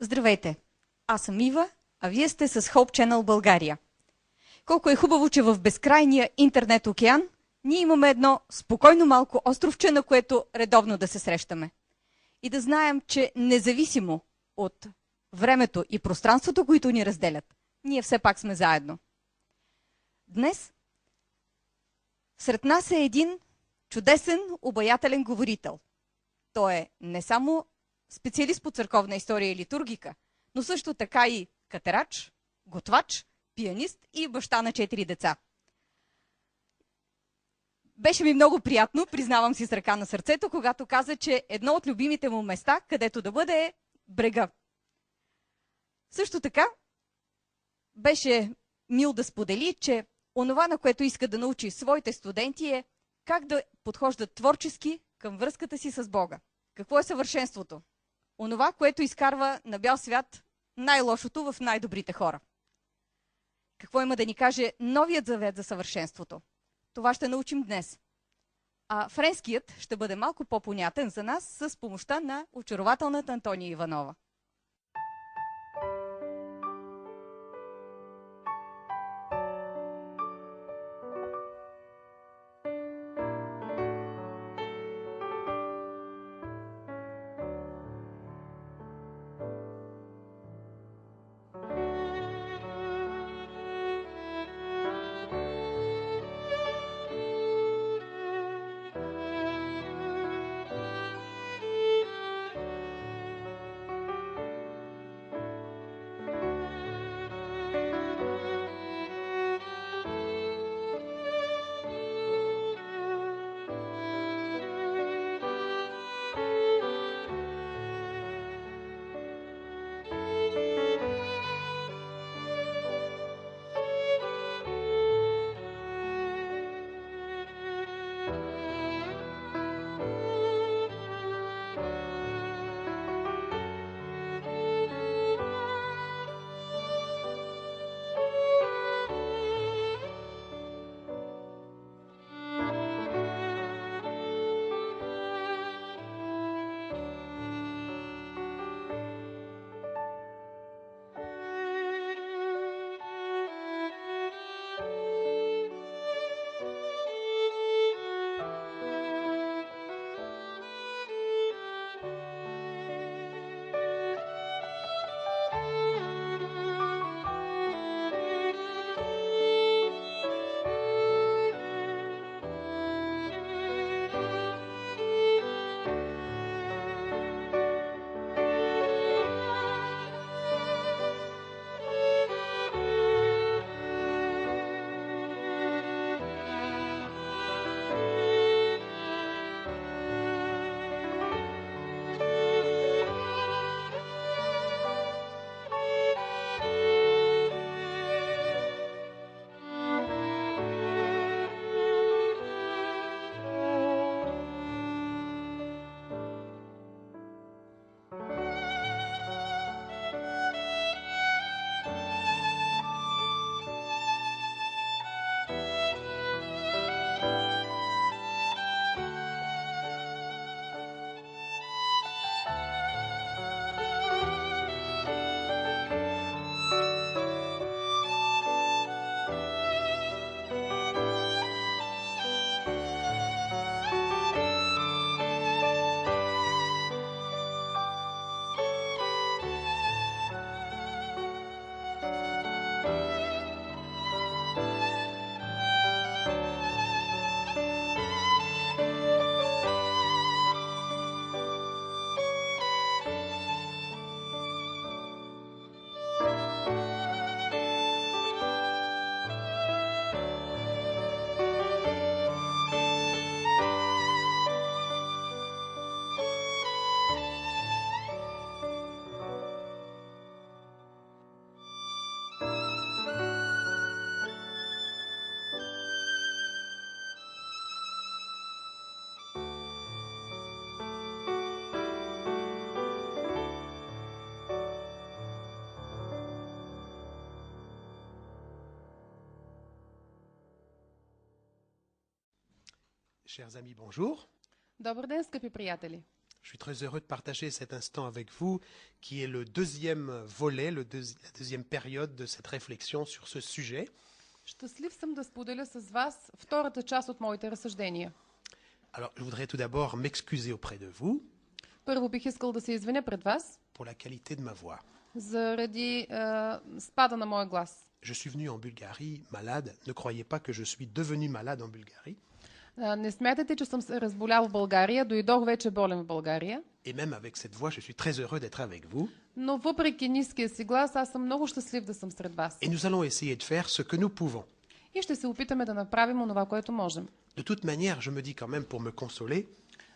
Здравейте! Аз съм Ива, а вие сте с Hope Channel България. Колко е хубаво, че в безкрайния интернет океан ние имаме едно спокойно малко островче, на което редовно да се срещаме. И да знаем, че независимо от времето и пространството, които ни разделят, ние все пак сме заедно. Днес сред нас е един чудесен, обаятелен говорител. Той е не само специалист по църковна история и литургика, но също така и катерач, готвач, пианист и баща на 4 деца. Беше ми много приятно, признавам си с ръка на сърцето, когато каза, че едно от любимите му места, където да бъде, е брега. Също така беше мил да сподели, че онова, на което иска да научи своите студенти, е как да подхождат творчески към връзката си с Бога. Какво е съвършенството? Онова, което изкарва на бял свят най-лошото в най-добрите хора. Какво има да ни каже новият завет за съвършенството? Това ще научим днес. А френският ще бъде малко по-понятен за нас с помощта на очарователната Антония Иванова. Chers amis, bonjour. Добър ден, скъпи приятели! Je suis très heureux de partager cet instant avec vous, qui est le deuxième volet, la deuxième période de cette réflexion sur ce sujet. Щастлив съм да споделя с вас втората част от моите разсъждения. Alors, je voudrais tout d'abord m'excuser auprès de vous Първо бих искал да се извиня пред вас pour la qualité de ma voix. заради спада на моя глас. Je suis venu en Bulgarie malade. Ne croyez pas que je suis devenu malade en Bulgarie. Не смятайте, че съм се разболял в България. Дойдох вече болен в България. Et même avec cette voix, je suis très heureux d'être avec vous. Но въпреки ниския си глас, аз съм много щастлив да съм сред вас. Et nous allons essayer de faire ce que nous pouvons. И ще се опитаме да направим онова, което можем. De toute manière, je me dis quand même pour me consoler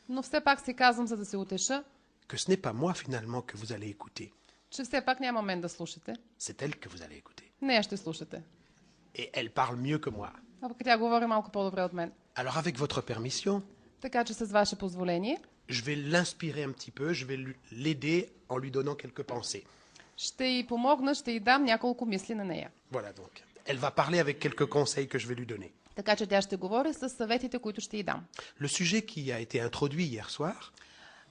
Но все пак си казвам, за да се утеша, que ce n'est pas moi finalement que vous allez écouter. че все пак няма мен да слушате. C'est elle que vous allez écouter. Нея ще слушате. Et elle parle mieux que moi. А пък тя говори малко по-добре от мен. Alors avec votre permission, Така че с ваше позволение, je vais l'inspirer un petit peu, je vais l'aider en lui donnant quelques pensées. ще й помогна, ще й дам няколко мисли на нея. Voilà donc. Elle va parler avec quelques conseils que je vais lui donner. Така че тя ще говори с съветите, които ще й дам. Le sujet qui a été introduit hier soir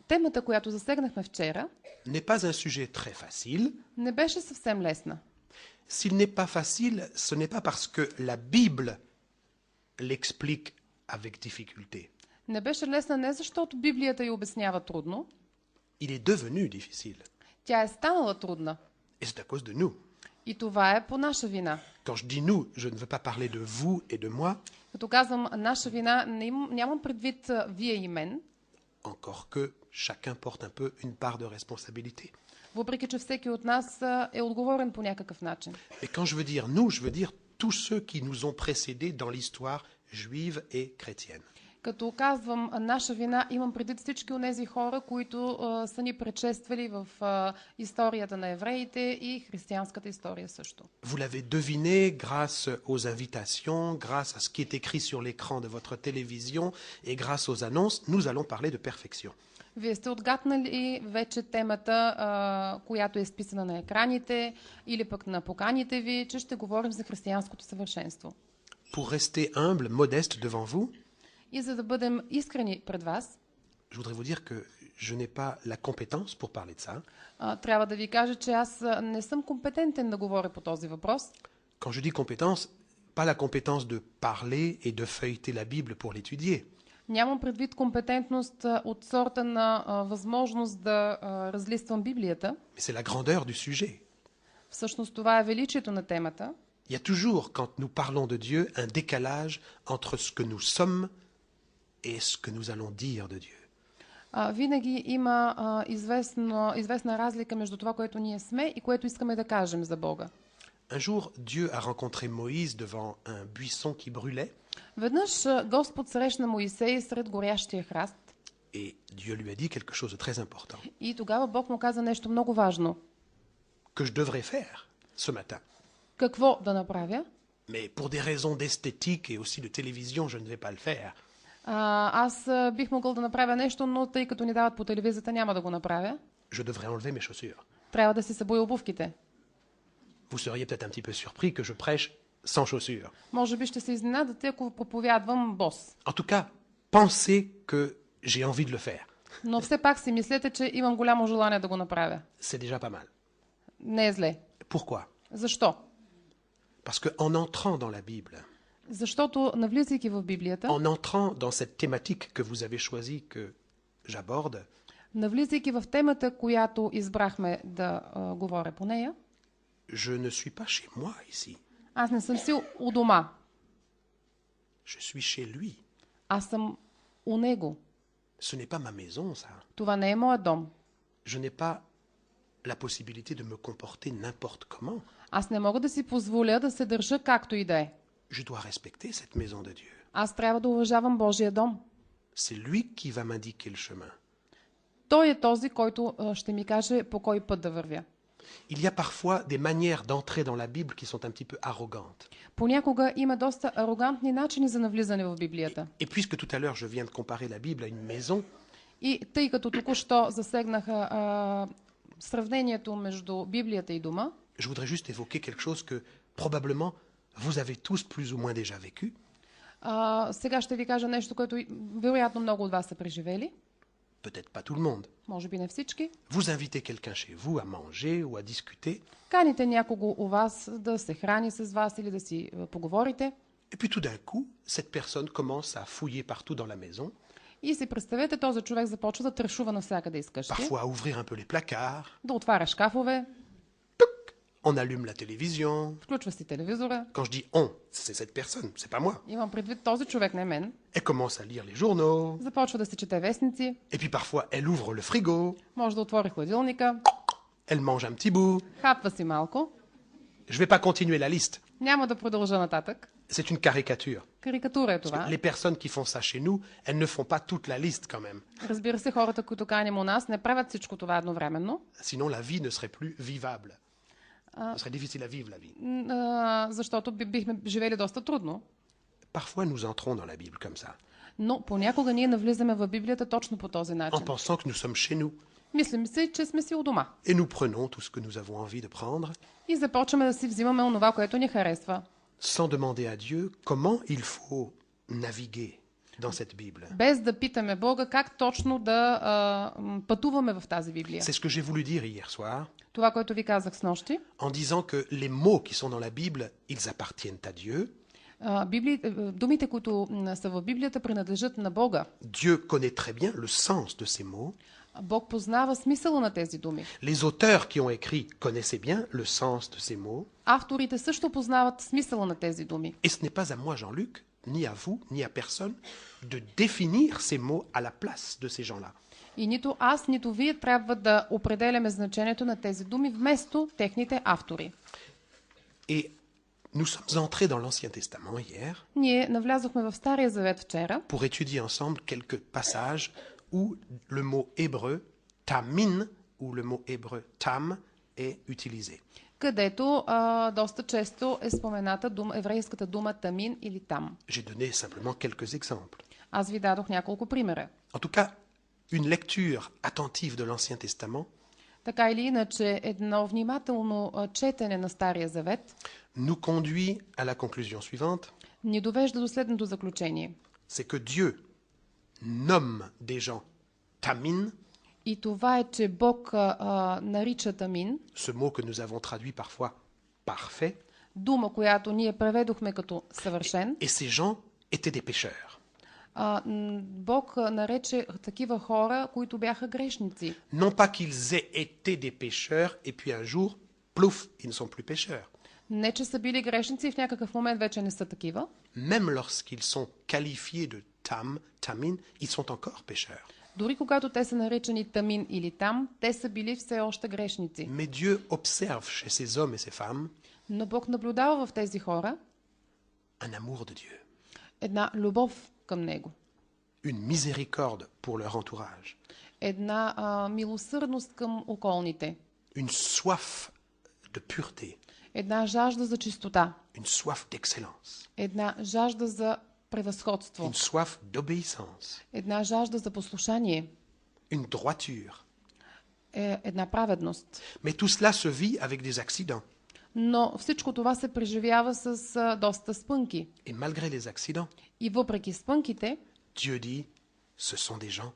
Темата, която засегнахме вчера, n'est pas un sujet très facile. не беше съвсем лесна. S'il n'est pas facile, ce n'est pas parce que la Bible l'explique avec difficulté. Не беше лесна не защото Библията й обяснява трудно, Il est devenu difficile. тя е станала трудна. Et c'est à cause de nous. И това е по наша вина. Quand je dis nous, je ne veux pas parler de vous et de moi, Като казвам наша вина, нямам предвид вие и мен, encore que chacun porte un peu une part de responsabilité. въпреки че всеки от нас е отговорен по някакъв начин. Et quand je veux dire nous, je veux dire tous ceux qui nous ont précédés dans l'histoire juive et chrétienne. Като казвам наша вина, имам предвид всички от тези хора, които са ни предшествали в историята на евреите и християнската история също. Vous l'avez deviné grâce aux invitations, grâce à ce qui est écrit sur l'écran de votre télévision et grâce aux annonces, nous allons parler de perfection. Вие сте отгатнали вече темата, която е изписана на екраните или пък на поканите ви, че ще говорим за християнското съвършенство. Pour rester humble, modeste devant vous, И за да бъдем искрени пред вас, je voudrais vous dire que je n'ai pas la compétence pour parler de ça. трябва да ви кажа, че аз не съм компетентен да говоря по този въпрос. Quand je dis compétence, pas la compétence de parler et de feuilleter la Bible pour l'étudier. Нямам предвид компетентност от сорта на възможност да разлиствам Библията. Mais c'est la grandeur du sujet. Всъщност това е величието на темата. Il y a toujours, quand nous parlons de Dieu, un décalage entre ce que nous sommes et ce que nous allons dire de Dieu. Винаги има известна разлика между това, което ние сме и което искаме да кажем за Бога. Un jour, Dieu a rencontré Moïse devant un buisson qui brûlait Веднъж Господ срещна Моисей сред горящия храст et Dieu lui a dit quelque chose de très important и тогава Бог му каза нещо много важно. que je devrais faire ce matin. Какво да направя? Mais pour des raisons d'esthétique et aussi de télévision, je ne vais pas le faire. Аз бих могъл да направя нещо, но тъй като ни дават по телевизията, няма да го направя. Je devrais enlever mes chaussures. Трябва да си събуя обувките. Vous seriez peut-être un petit peu surpris que je prêche sans chaussures. Може би ще се изненадате, ако проповядвам бос. En tout cas, pensez que j'ai envie de le faire. Но все пак си мислете, че имам голямо желание да го направя. C'est déjà pas mal. Не е зле. Pourquoi? Защо? Parce qu'en entrant dans la Bible, Защото навлизайки в Библията, en entrant dans cette thématique que vous avez choisi que j'aborde, навлизайки в темата, която избрахме да говоря по нея, je ne suis pas chez moi ici. аз не съм си у дома. Je suis chez lui. Аз съм у него. Ce n'est pas ma maison, ça. Това не е моят дом. Je n'ai pas la possibilité de me comporter n'importe comment. Аз не мога да си позволя да се държа както и да е. Je dois respecter cette maison de Dieu. Аз трябва да уважавам Божия дом. C'est lui qui va m'indiquer le chemin. Той е този, който ще ми каже по кой път да вървя. Il y a parfois des manières d'entrer dans la Bible qui sont un petit peu arrogantes. Понякога има доста арогантни начини за навлизане в Библията. Et puisque tout à l'heure je viens de comparer la Bible à une maison, И тъй като току-що засегнаха сравнението между Библията и дома, je voudrais juste évoquer quelque chose que probablement vous avez tous plus ou moins déjà vécu. сега ще ви кажа нещо, което вероятно много от вас са преживели. peut-être pas tout le monde. Може би не всички. Vous invitez quelqu'un chez vous à manger ou à discuter, Каните някого у вас да се храни с вас или да си поговорите. et puis tout d'un coup, cette personne commence à fouiller partout dans la maison, И си представете, този човек започва да тършува навсякъде из къщи, parfois à ouvrir un peu les placards, да отваря шкафове, on allume la télévision. включва си телевизора. Quand je dis on, c'est cette personne, c'est pas moi. Имам предвид този човек, не мен. Elle commence à lire les journaux, Започва да си чете вестници, et puis parfois elle ouvre le frigo, може да отвори хладилника, elle mange un petit bout. хапва си малко. Je vais pas continuer la liste, Няма да продължа нататък. c'est une caricature. Карикатура е Parce това. que les personnes qui font ça chez nous, elles ne font pas toute la liste quand même. Разбира се, хората, които каним у нас, не правят всичко това едновременно, Sinon la vie ne serait plus vivable. Ce serait difficile à vivre la vie. защото бихме живели доста трудно. Parfois nous entrons dans la Bible comme ça, Но понякога ние навлизаме в Библията точно по този en начин. pensant que nous sommes chez nous. Мислим си, че сме си у дома. Et nous prenons tout ce que nous avons envie de prendre, И започваме да си взимаме онова, което ни харесва. sans demander à Dieu comment il faut naviguer dans cette Bible. Без да питаме Бога как точно да пътуваме в тази Библия. C'est ce que j'ai voulu dire hier soir, Това, което ви казах с нощи. en disant que les mots qui sont dans la Bible, ils appartiennent à Dieu. Думите, които са в Библията, принадлежат на Бога. Dieu connaît très bien le sens de ces mots. Бог познава смисъла на тези думи. Les auteurs qui ont écrit connaissaient bien le sens de ces mots. Авторите също познават смисъла на тези думи. Et ce n'est pas à moi, Jean-Luc, ni à vous, ni à personne, de définir ces mots à la place de ces gens-là. И нито аз, нито вие трябва да определяме значението на тези думи вместо техните автори. Et nous sommes entrés dans l'Ancien Testament hier Ние навлязохме в Стария Завет вчера, pour étudier ensemble quelques passages où le mot hébreu tamin ou le mot hébreu tam est utilisé. където доста често е спомената еврейската дума тамин или там. J'ai donné simplement quelques exemples. Аз ви дадох няколко примера. En tout cas, une lecture attentive de l'Ancien Testament Така или иначе, едно внимателно четене на Стария Завет nous conduit à la conclusion suivante, ни довежда до следното заключение. c'est que Dieu nomme des gens tamin, И това е, че Бог нарича тамин, ce mot que nous avons traduit parfois parfait, дума, която ние преведохме като съвършен. et ces gens étaient des pécheurs. Бог нарече такива хора, които бяха грешници. Non pas qu'ils aient été des pécheurs et puis un jour, plouf, ils ne sont plus pécheurs. Не, че са били грешници и в някакъв момент вече не са такива. Même lorsqu'ils sont qualifiés de tamin, ils sont encore pécheurs. Дори когато те са наричани тамин или там, те са били все още грешници. Mais Dieu observe chez ces hommes et ces femmes Но Бог наблюдава в тези хора un amour de Dieu, една любов към Него. une miséricorde pour leur entourage, Една милосърдност към околните. une soif de pureté, Една жажда за чистота. une soif d'excellence, Една жажда за превъзходство. une soif d'obéissance, Една жажда за послушание. une droiture. Една праведност. Mais tout cela se vit avec des accidents. Но всичко това се преживява с доста спънки. Et malgré les accidents, И въпреки спънките, Dieu dit, ce sont des gens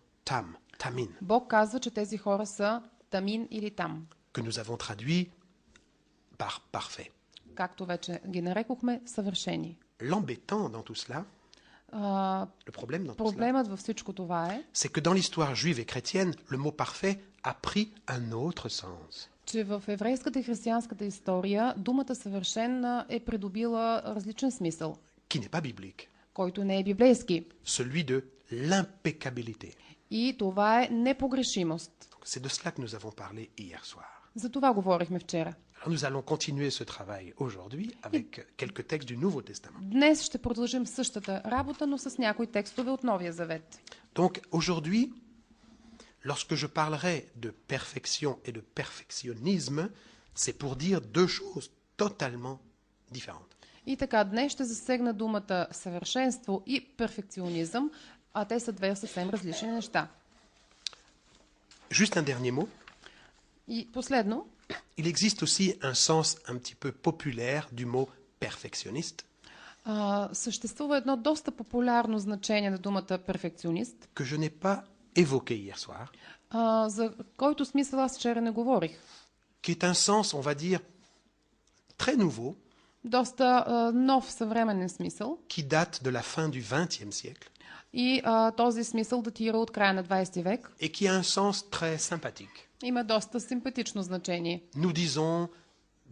tamin, Бог казва, че тези хора са тамин или там. que nous avons traduit par parfait. Както вече ги нарекохме, съвършени. L'embêtant dans tout cela, le problème dans tout cela, Проблемът във всичко това е, c'est que dans l'histoire juive et chrétienne, le mot parfait a pris un autre sens. че в еврейската и християнската история думата съвършен е придобила различен смисъл, Qui n'est pas biblique, който не е библейски. celui de l'impeccabilité. И това е непогрешимост. Donc, c'est de cela que nous avons parlé hier soir. За това говорихме вчера. Alors, nous allons continuer ce travail aujourd'hui avec quelques textes du Nouveau Testament. Днес ще продължим същата работа, но с някои текстове от Новия Завет. Donc aujourd'hui, lorsque je parlerai de perfection et de perfectionnisme, c'est pour dire deux choses totalement différentes. И така, днес ще засегна думата съвършенство и перфекционизъм, а те са две съвсем различни неща. Juste un dernier mot. И последно, Il existe aussi un sens un petit peu populaire du mot perfectionniste съществува едно доста популярно значение на думата перфекционист, que je n'ai pas évoqué hier soir, за който смисъл аз вчера не говорих. qui est un sens, on va dire, très nouveau, Доста нов съвременен смисъл. qui date de la fin du XXe siècle, И този смисъл датира от края на 20 век. et qui a un sens très sympathique. Има доста симпатично значение. Nous disons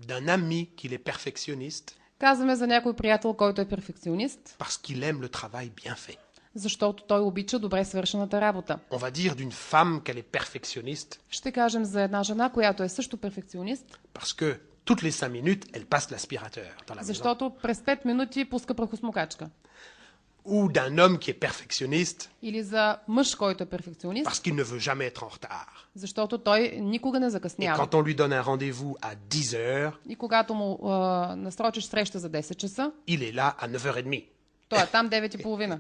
d'un ami qu'il est perfectionniste Казваме за някой приятел, който е перфекционист, parce qu'il aime le travail bien fait. защото той обича добре свършената работа. On va dire d'une femme qu'elle est perfectionniste Ще кажем за една жена, която е също перфекционист, parce que toutes les 5 minutes, elle passe l'aspirateur dans la maison. защото през 5 минути пуска прахосмокачка. Ou d'un homme qui est perfectionniste Или за мъж, който е перфекционист, parce qu'il ne veut jamais être en retard. защото той никога не Et закъснява. quand on lui donne un rendez-vous à 10 heures, И когато му насрочиш среща за 10 часа, il est là à 9h30. той е там 9:30.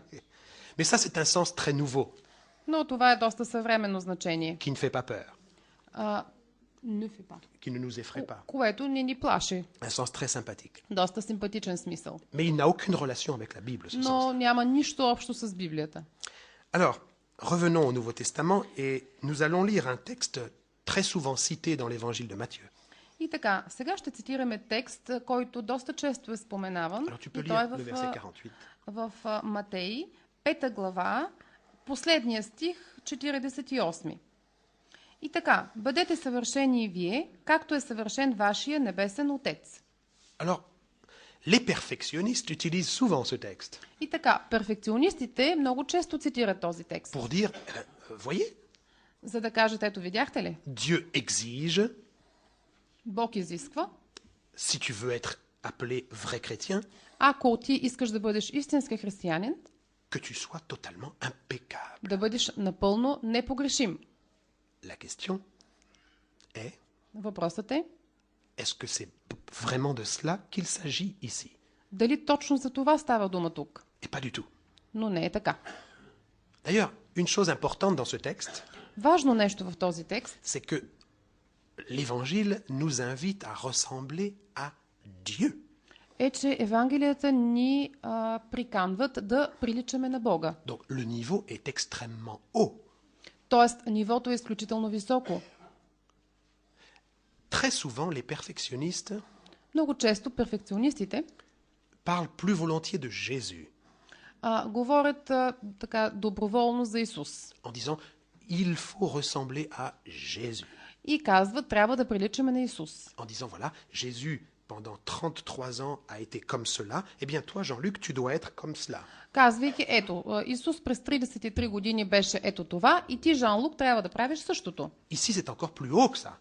Mais ça, c'est un sens très nouveau Но това е доста съвременно значение. qui ne fait pas peur, Не фи па. qui ne nous effraie pas. Което не ни плаши. Un sens très sympathique. Доста симпатичен смисъл. Mais il n'a aucune relation avec la Bible, ce sens. Но няма нищо общо с Библията. Alors, revenons au Nouveau Testament et nous allons lire un texte très souvent cité dans l'évangile de Matthieu. И така, сега ще цитираме текст, който доста често е споменаван. Alors, tu peux И той е lire le verset 48. в Матей, 5 глава, последния стих, 48. И така, бъдете съвършени и вие, както е съвършен вашия небесен Отец. Alors, les perfectionnistes utilisent souvent ce texte И така, перфекционистите много често цитират този текст, pour dire, voyez, за да кажат, ето видяхте ли, Dieu exige, Бог изисква, si tu veux être appelé vrai chrétien, ако ти искаш да бъдеш истински християнин, que tu sois totalement impeccable. да бъдеш напълно непогрешим. La question est, Въпросът е, est-ce que c'est vraiment de cela qu'il s'agit ici? дали точно за това става дума тук? Et pas du tout. Но не е така. D'ailleurs, une chose importante dans ce texte, Важно нещо в този текст c'est que l'Évangile nous invite à ressembler à Dieu. е, че Евангелията ни приканват да приличаме на Бога. Donc le niveau est extrêmement haut. Тоест, нивото е изключително високо. Très souvent, les perfectionnistes Много често перфекционистите parlent plus volontiers de Jésus говорят така доброволно за Исус. en disant il faut ressembler à Jésus. И казват, трябва да приличаме на Исус. En disant voilà, Jésus pendant 33 ans a été comme cela, eh bien toi Jean-Luc, tu dois être comme cela. Казвайки, ето, Исус през 33 години беше ето това и ти, Жан-Лук, трябва да правиш същото. Ici, c'est encore plus haut que ça.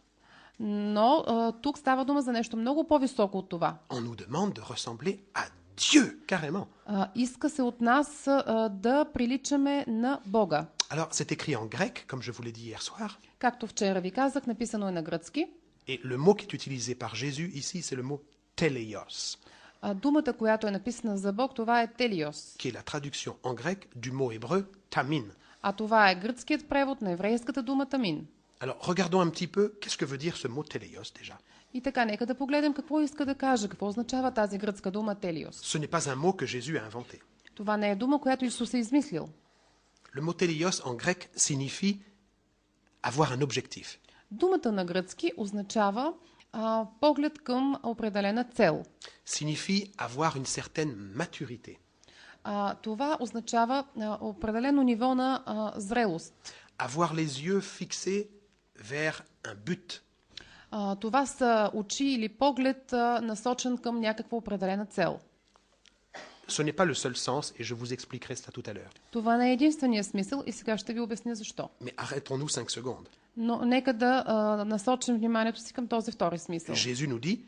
Но тук става дума за нещо много по-високо от това. On nous demande de ressembler à Dieu, carrément. Иска се от нас да приличаме на Бога. Alors, c'est écrit en grec, comme je vous l'ai dit hier soir, Както вчера ви казах, написано е на гръцки. et le mot qui est utilisé par Jésus ici, c'est le mot teleios, Думата, която е написана за Бог, това е телиос. qui est la traduction en grec du mot hébreu tamin. А това е гръцкият превод на еврейската дума тамин. Alors, regardons un petit peu, qu'est-ce que veut dire ce mot teleios déjà? И така, нека да погледнем какво иска да каже, какво означава тази гръцка дума телиос. Ce n'est pas un mot que Jésus a inventé. Това не е дума, която Исус е измислил. Le mot teleios en grec signifie avoir un objectif. Думата на гръцки означава поглед към определена цел. Signifie avoir une certaine maturité. Това означава определено ниво на зрелост. Avoir les yeux fixés vers un but. Това са очи или поглед насочен към някаква определена цел. Ce n'est pas le seul sens et je vous expliquerai cela tout à l'heure. Това не е единствения смисъл и сега ще ви обясня защо. Mais arrêtons-nous 5 secondes. Но нека да насочим вниманието си към този втори смисъл. Jésus nous dit,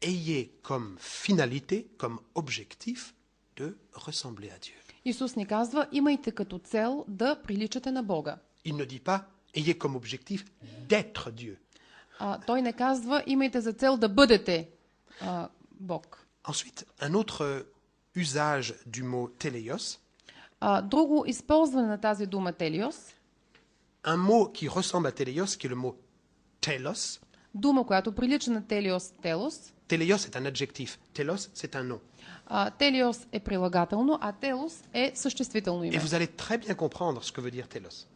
ayez comme finalité, comme objectif de ressembler à Dieu. Исус ни казва, имайте като цел да приличате на Бога. Il ne dit pas, ayez comme objectif d'être Dieu. Той не казва, имайте за цел да бъдете Бог. Ensuite, un autre usage du mot teleios, Друго използване на тази дума телиос, un mot qui ressemble à teleios, qui est le mot telos. дума, която прилича на телиос, телос. Teleios est un adjectif, telos c'est un nom. Телиос е прилагателно, а телос е съществително Et име. vous allez très bien comprendre ce que veut dire telos.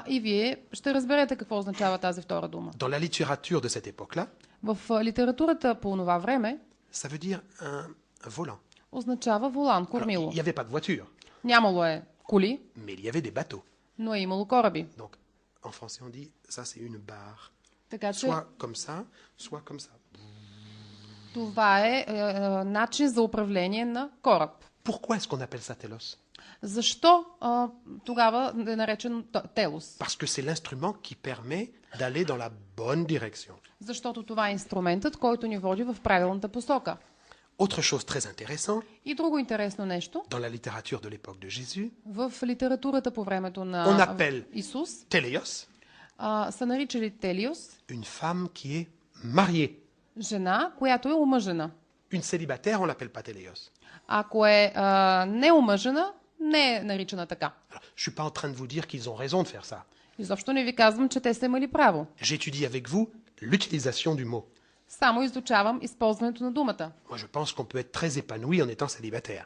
И вие ще разберете какво означава тази втора дума. Dans la littérature de cette époque-là, В литературата по това време ça veut dire un volant. означава волан, Alors, кормило. il n'y avait pas de voiture, Нямало е коли, mais il y avait des bateaux. но е имало кораби. Donc, en français, on dit ça, c'est une barre. Така че Soit comme ça, soit comme ça. това е начин за управление на кораб. Pourquoi est-ce qu'on appelle ça telos? Защо тогава е наречен телос? Parce que c'est l'instrument qui permet d'aller dans la bonne direction. Защото това е инструментът, който ни води в правилната посока. Autre chose très intéressante, И друго интересно нещо, dans la littérature de l'époque de Jésus, в литературата по времето on на appelle Исус teleios са наричали телиос, une femme qui est mariée. жена, която е омъжена. Une célibataire, on l'appelle pas teleios. Ако е неомъжена, не е наричана така. Alors, je suis pas en train de vous dire qu'ils ont raison de faire ça. Изобщо не ви казвам, че те са имали право. J'étudie avec vous l'utilisation du mot. Само изучавам използването на думата. Moi, je pense qu'on peut être très épanoui en étant célibataire.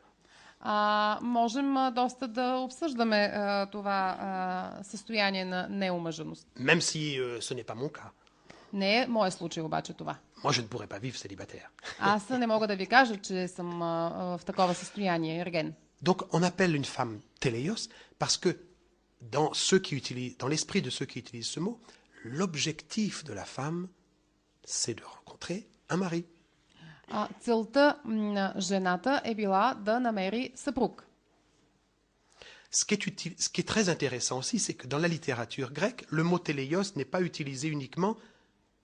Можем доста да обсъждаме това състояние на неомъженост. Même si ce n'est pas mon cas. Не е моят случай обаче това. Moi, je ne pourrais pas vivre célibataire. Аз не мога да ви кажа, че съм в такова състояние, ерген. Donc, on appelle une femme teleios parce que dans l'esprit de ceux qui utilisent ce mot, l'objectif de la femme, c'est de rencontrer un mari. Целта на жената е била да намери съпруг. Ce qui est très intéressant aussi, c'est que dans la littérature grecque, le mot teleios n'est pas utilisé uniquement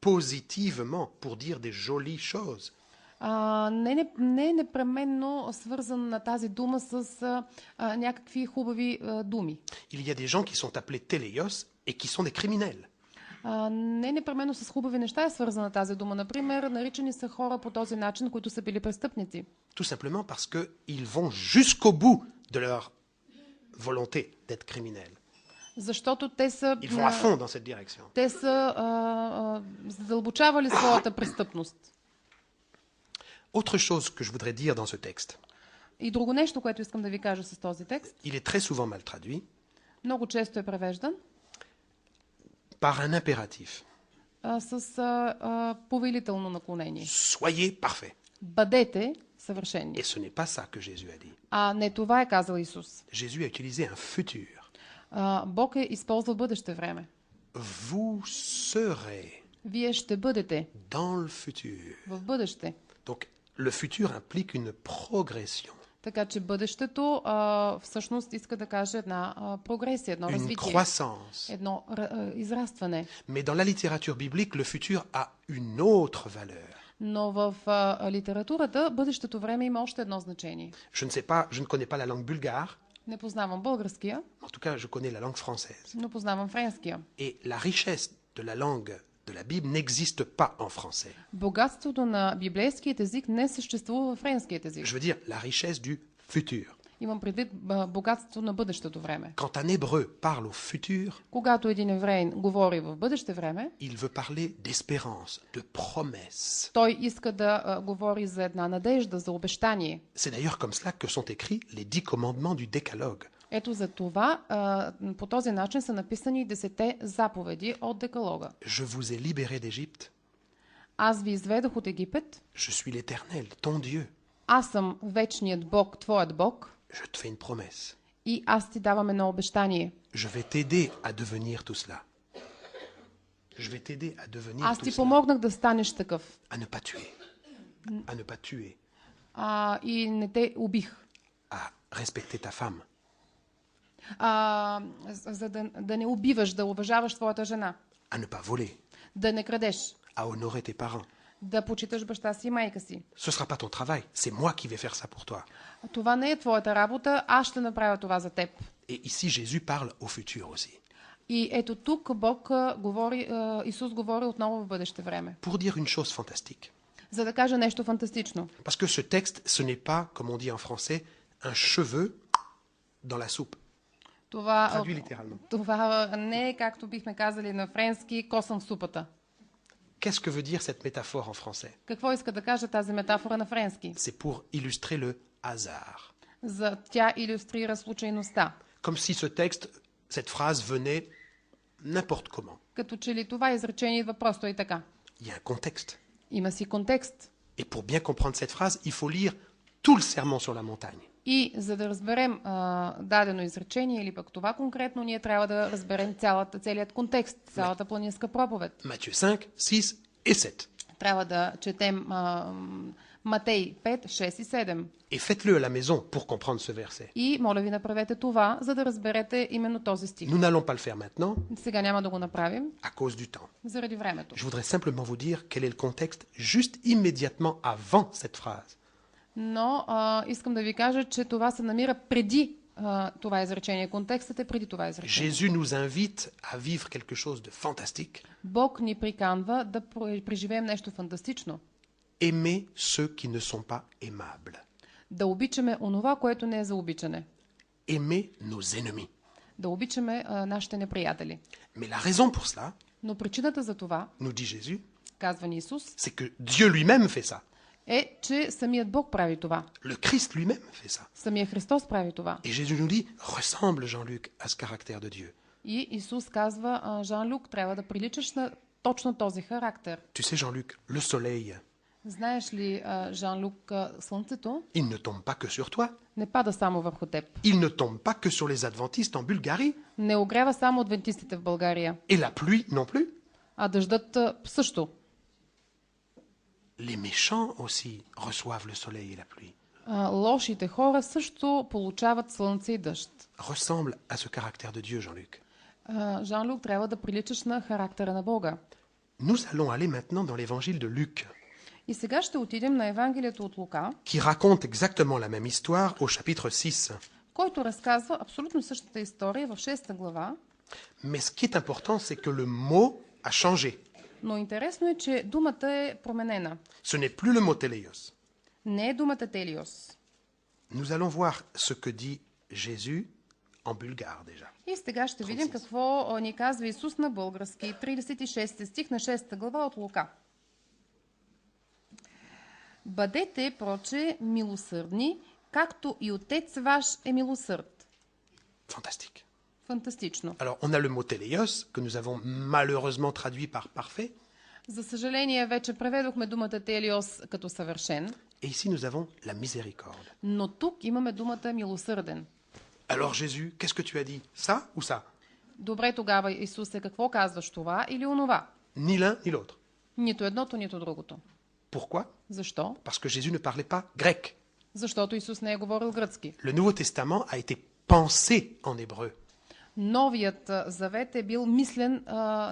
positivement pour dire des jolies choses. Не е непременно свързан на тази дума с някакви хубави думи. Il y a des gens qui sont appelés teleios et qui sont des criminels. Не непременно с хубави неща е свързана тази дума. Например, наричани са хора по този начин, които са били престъпници. Tout simplement parce qu'ils vont jusqu'au bout de leur volonté d'être criminels. Защото те са... Ils vont à fond dans cette direction. Те са задълбочавали своята престъпност. Autre chose que je voudrais dire dans ce texte. И друго нещо, което искам да ви кажа с този текст. Il est très souvent mal traduit Много често е превеждан par un impératif. С повелително наклонение. Soyez parfaits. Бъдете съвършени. Et ce n'est pas ça que Jésus a dit. Не това е казал Исус. Jésus a utilisé un futur. Бог е използвал бъдеще време. Vous serez Вие ще бъдете dans le futur. в бъдеще. Donc, le futur implique une progression, Така че бъдещето всъщност иска да каже една прогресия, едно une развитие, croissance. едно израстване. Mais dans la littérature biblique, le futur a une autre valeur. Но в литературата бъдещето време има още едно значение. Je ne connais pas la langue bulgare. Не познавам българския, En tout cas, je connais la langue française. но познавам френския. Et la richesse de la langue de la Bible n'existe pas en français. Богатството на библейският език не съществува във френският език. Je veux dire la richesse du futur. Имам предвид богатство на бъдещето време. Quand un hébreu parle au futur, Когато един евреин говори в бъдеще време, il veut parler d'espérance, de promesse. той иска да говори за една надежда, за обещание. C'est d'ailleurs comme cela que sont écrits les 10 commandements du décalogue. Ето за това, по този начин са написани 10 заповеди от Декалога. Je vous ai libéré d'Égypte. Аз ви изведох от Египет. Je suis l'Éternel, ton Dieu. Аз съм вечният Бог, твоят Бог. Je te fais une promesse. И аз ти давам едно обещание. Je vais t'aider à devenir tout cela. Je vais t'aider à devenir Аз tout ти cela. помогнах да станеш такъв. À ne pas tuer. À ne pas tuer. И не те убих. À respecter ta femme. За да не убиваш, да уважаваш твоята жена. À ne pas voler. Да не крадеш. À honorer tes parents. Да почиташ баща си и майка си. Ce sera pas ton travail. C'est moi qui vais faire ça pour toi. Това не е твоята работа, аз ще направя това за теб. Et ici, Jésus parle au futur aussi. И ето тук Исус говори отново в бъдеще време. Pour dire une chose fantastique. За да каже нещо фантастично. Parce que ce texte, ce n'est pas, comme on dit en français, un cheveu dans la soupe. Traduit littéralement. Това не е, както бихме казали на френски, косъм в супата. Qu'est-ce que veut dire cette métaphore en français? Какво иска да каже тази метафора на френски? C'est pour illustrer le hasard. Тя илюстрира случайността. Comme si ce texte, cette phrase venait n'importe comment. Като че ли това изречение идва просто и така. Il y a un contexte. Има си контекст. Et pour bien comprendre cette phrase, il faut lire tout le sermon sur la montagne. И за да разберем дадено изречение или пък това конкретно, ние трябва да разберем целият контекст, цялата планинска проповед. Matthieu 5, 6 et 7. Трябва да четем Матей 5, 6 и 7. Et faites-le à la maison pour comprendre ce verset. И моля ви направете това, за да разберете именно този стих. Nous n'allons pas le faire maintenant Сега няма да го направим à cause du temps. заради времето. Je voudrais simplement vous dire quel est le contexte juste immédiatement avant cette phrase. Но искам да ви кажа, че това се намира преди това изречение. Контекстът е преди това изречение. Jésus nous invite à vivre quelque chose de fantastique. Бог ни приканва да преживеем нещо фантастично. Aimer ceux qui ne sont pas aimables. Да обичаме онова, което не е за обичане. Aimer nos ennemis. Да обичаме нашите неприятели. Mais la raison pour cela, Но причината за това, nous dit Jésus, казва ни Исус, c'est que Dieu lui-même fait ça. е, че самият Бог прави това. Le Christ lui-même fait ça. Самият Христос прави това. Et Jésus nous dit, ressemble Jean-Luc à ce caractère de Dieu. И Исус казва, Жан-Люк, трябва да приличаш на точно този характер. Tu sais, Jean-Luc, le soleil, Знаеш ли, Жан-Люк, слънцето il ne tombe pas que sur toi. не пада само върху теб. Il ne tombe pas que sur les adventistes en Bulgarie. Не огрява само адвентистите в България, Et la pluie non plus. а дъждът също. Les méchants aussi reçoivent le soleil et la pluie. Лошите хора също получават слънце и дъжд. Ressemble à ce caractère de Dieu, Jean-Luc. Жан-Люк, трябва да приличаш на характера на Бога. Nous allons aller maintenant dans l'évangile de Luc, И сега ще отидем на Евангелието от Лука, qui raconte exactement la même histoire au chapitre 6. който разказва абсолютно същата история в 6 глава. Mais ce qui est important, c'est que le mot a changé. Но интересно е, че думата е променена. Ce n'est plus le mot téléos. Не е думата телиос. Nous allons voir ce que dit Jésus en bulgare déjà. И сега ще видим какво ни казва Исус на български. 36 стих на 6 глава от Лука. Бъдете, проче, милосърдни, както и Отец ваш е милосърд. Fantastique. Фантастично. Alors, on a le mot téléos, que nous avons malheureusement traduit par parfait. За съжаление, вече преведохме думата телиос като съвършен, Et ici, nous avons la miséricorde. но тук имаме думата милосърден. Alors, Jésus, qu'est-ce que tu as dit? Ça ou ça? Добре, тогава, Исусе, какво казваш, това или онова? Ni l'un ni l'autre. Нито едното, нито другото. Pourquoi? Защо? Parce que Jésus ne parlait pas grec. Защото Исус не е говорил гръцки. Le Nouveau Testament a été pensé en hébreu, Новият завет е бил мислен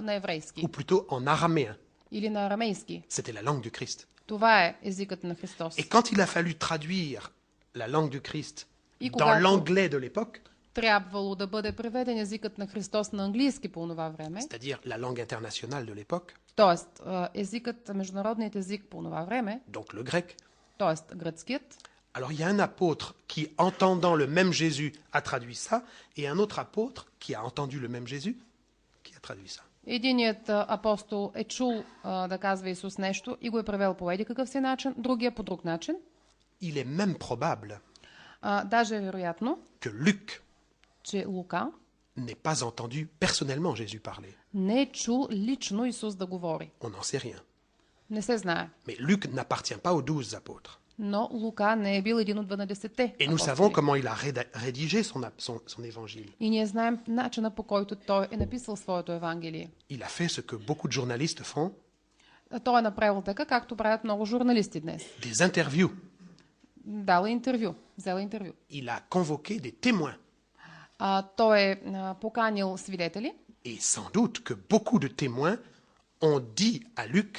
на еврейски ou plutôt en araméen. или на арамейски. C'était la langue du Christ. Това е езикът на Христос. Et quand il a fallu traduire la langue du Christ И dans когато l'anglais de l'époque, трябвало да бъде преведен езикът на Христос на английски по това време, c'est-à-dire la langue internationale de l'époque, т.е. езикът, международният език по това време, donc le grec, т.е. гръцкият, alors il y a un apôtre qui, entendant le même Jésus, a traduit ça, et un autre apôtre qui a entendu le même Jésus, qui a traduit ça. единият апостол е чул да казва Исус нещо и го е превел по еди какъв си начин, другия по друг начин. Il est même probable Даже е вероятно, que Luc че Лука n'ait pas entendu personnellement Jésus parler. не е чул лично Исус да говори. On n'en sait rien. Не се знае. Mais Luc n'appartient pas aux 12 apôtres. Но Лука не е бил един от 12-те Et nous savons апостоли. comment il a rédigé son évangile. И ние знаем начина, по който той е написал своето Евангелие. Il a fait ce que beaucoup de journalistes font, Той е направил така, както правят много журналисти днес. des interviews. Дал е интервю, взел е интервю. Il a convoqué des témoins. Той е поканил свидетели Et sans doute que beaucoup de témoins ont dit à Luc,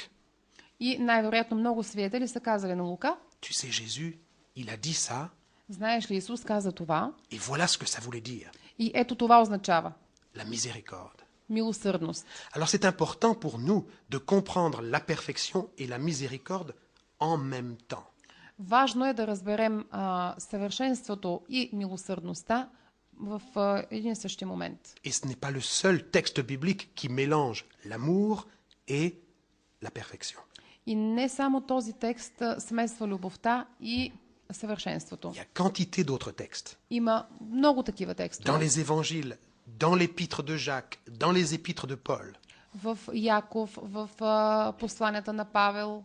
и най-вероятно много свидетели са казали на Лука: tu sais Jésus, il a dit ça, знаеш ли, Исус каза това et voilà ce que ça voulait dire, и ето това означава la miséricorde. милосърдност. Alors c'est important pour nous de comprendre la perfection et la miséricorde en même temps. Важно е да разберем съвършенството и милосърдността в един и същи момент. Et ce n'est pas le seul texte biblique qui mélange l'amour et la perfection. И не само този текст смесва любовта и съвършенството. Il y a quantité d'autres textes. Има много такива Dans текстове. les évangiles dans l'épître de Jacques, dans les épîtres de Paul, в Яков, в посланията на Павел,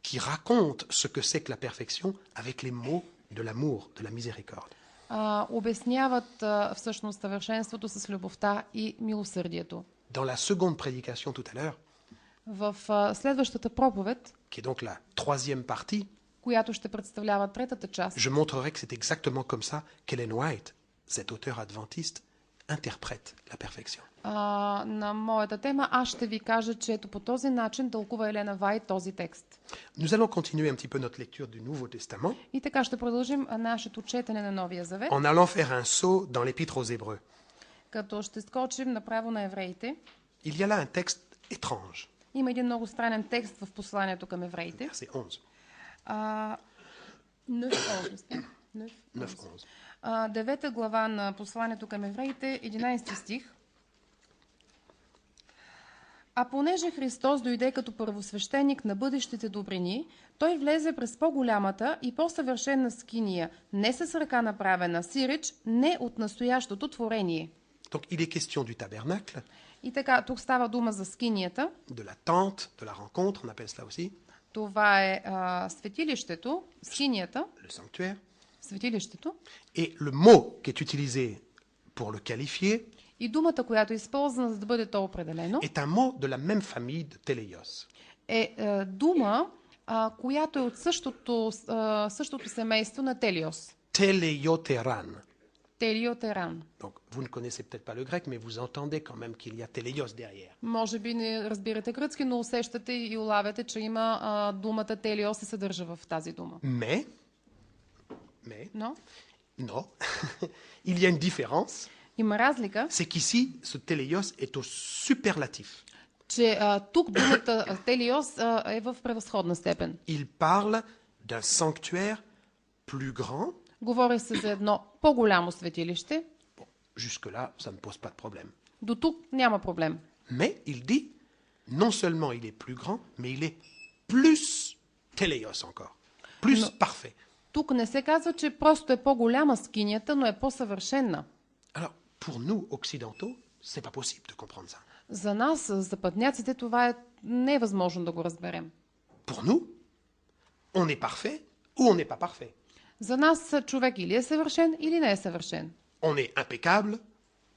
qui racontent ce que c'est que la perfection avec les mots de l'amour, de la miséricorde. обясняват всъщност съвършенството с любовта и милосърдието. Dans la seconde prédication tout à l'heure, В следващата проповед, qui est donc la troisième partie, която ще представлява третата част, je montrerai que c'est exactement comme ça qu'Ellen White, cet auteur adventiste, interprète la perfection. на моята тема, аз ще ви кажа, че ето по този начин тълкува Елена Вайт този текст. Nous allons continuer un petit peu notre lecture du Nouveau Testament И така ще продължим нашето четене на Новия Завет, en allant faire un saut dans l'épître aux Hébreux. като ще скочим направо на евреите. Il y a là un texte étrange, Има един много странен текст в посланието към евреите. verset 11. 9-11. 9 глава на посланието към евреите, 11 стих. А понеже Христос дойде като първосвещеник на бъдещите добрини, той влезе през по-голямата и по-съвършена скиния, не с ръка направена, сиреч не от настоящото творение. Donc il est question du tabernacle, И така, тук става дума за скинията. de la tente, de la rencontre, on appelle cela aussi, Това е светилището, скинията, le sanctuaire. светилището. Et le mot qui est utilisé pour le qualifier И думата, която е използвана, за да бъде то определено, est un mot de la même famille de téléios. е дума, която е от същото семейство на Телиос. Téléiotéran. Телиотеран. Donc vous ne connaissez peut-être pas le grec, mais vous entendez quand même qu'il y a téléios derrière. Може би не разбирате гръцки, но усещате и улавяте, че има думата Телиос се съдържа в тази дума. Mais, Но non, il y a une différence, има разлика, c'est qu'ici, ce téléios est au superlatif. че тук думата Телиос е в превъзходна степен. Il parle d'un sanctuaire plus grand. Говори се за едно по-голямо светилище. Bon, jusque-là, ça ne pose pas de problème. До тук няма проблем. Mais il dit, non seulement il est plus grand, mais il est plus téléios encore, plus parfait. Тук не се казва, че просто е по-голяма скинията, но е по-съвършена. Alors, pour nous, occidentaux, c'est pas possible de comprendre ça. За нас, западняците, това не е възможно да го разберем. Pour nous, on est parfait ou on n'est pas parfait. За нас човек или е съвършен, или не е съвършен. On est impeccable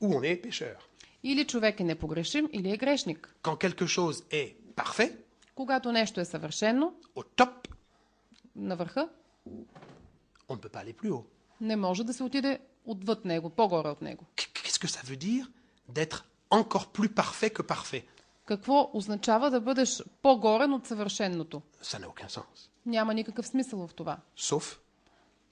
ou on est pécheur. Или човек е непогрешим, или е грешник. Quand quelque chose est parfait, Когато нещо е съвършено, au top, на върха, on ne peut pas aller plus haut. не може да се отиде отвъд него, по-горе от него. Qu'est-ce que ça veut dire d'être encore plus parfait que parfait? Какво означава да бъдеш по-горен от съвършеното? Ça n'a aucun sens. Няма никакъв смисъл в това. Sauf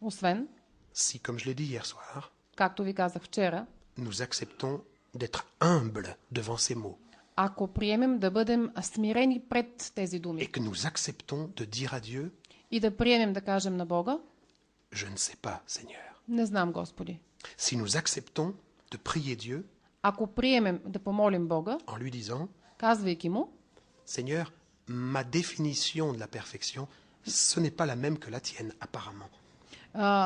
Освен, si, comme je l'ai dit hier soir, както ви казах вчера, nous acceptons d'être humbles devant ces mots ако приемем да бъдем смирени пред тези думи et que nous acceptons de dire à Dieu, и да приемем да кажем на Бога, je ne sais pas, Seigneur. не знам, Господи. Si nous acceptons de prier Dieu Ако приемем да помолим Бога, en lui disant, казвайки му, Seigneur, ma définition de la perfection, ce n'est pas la même que la tienne, apparemment.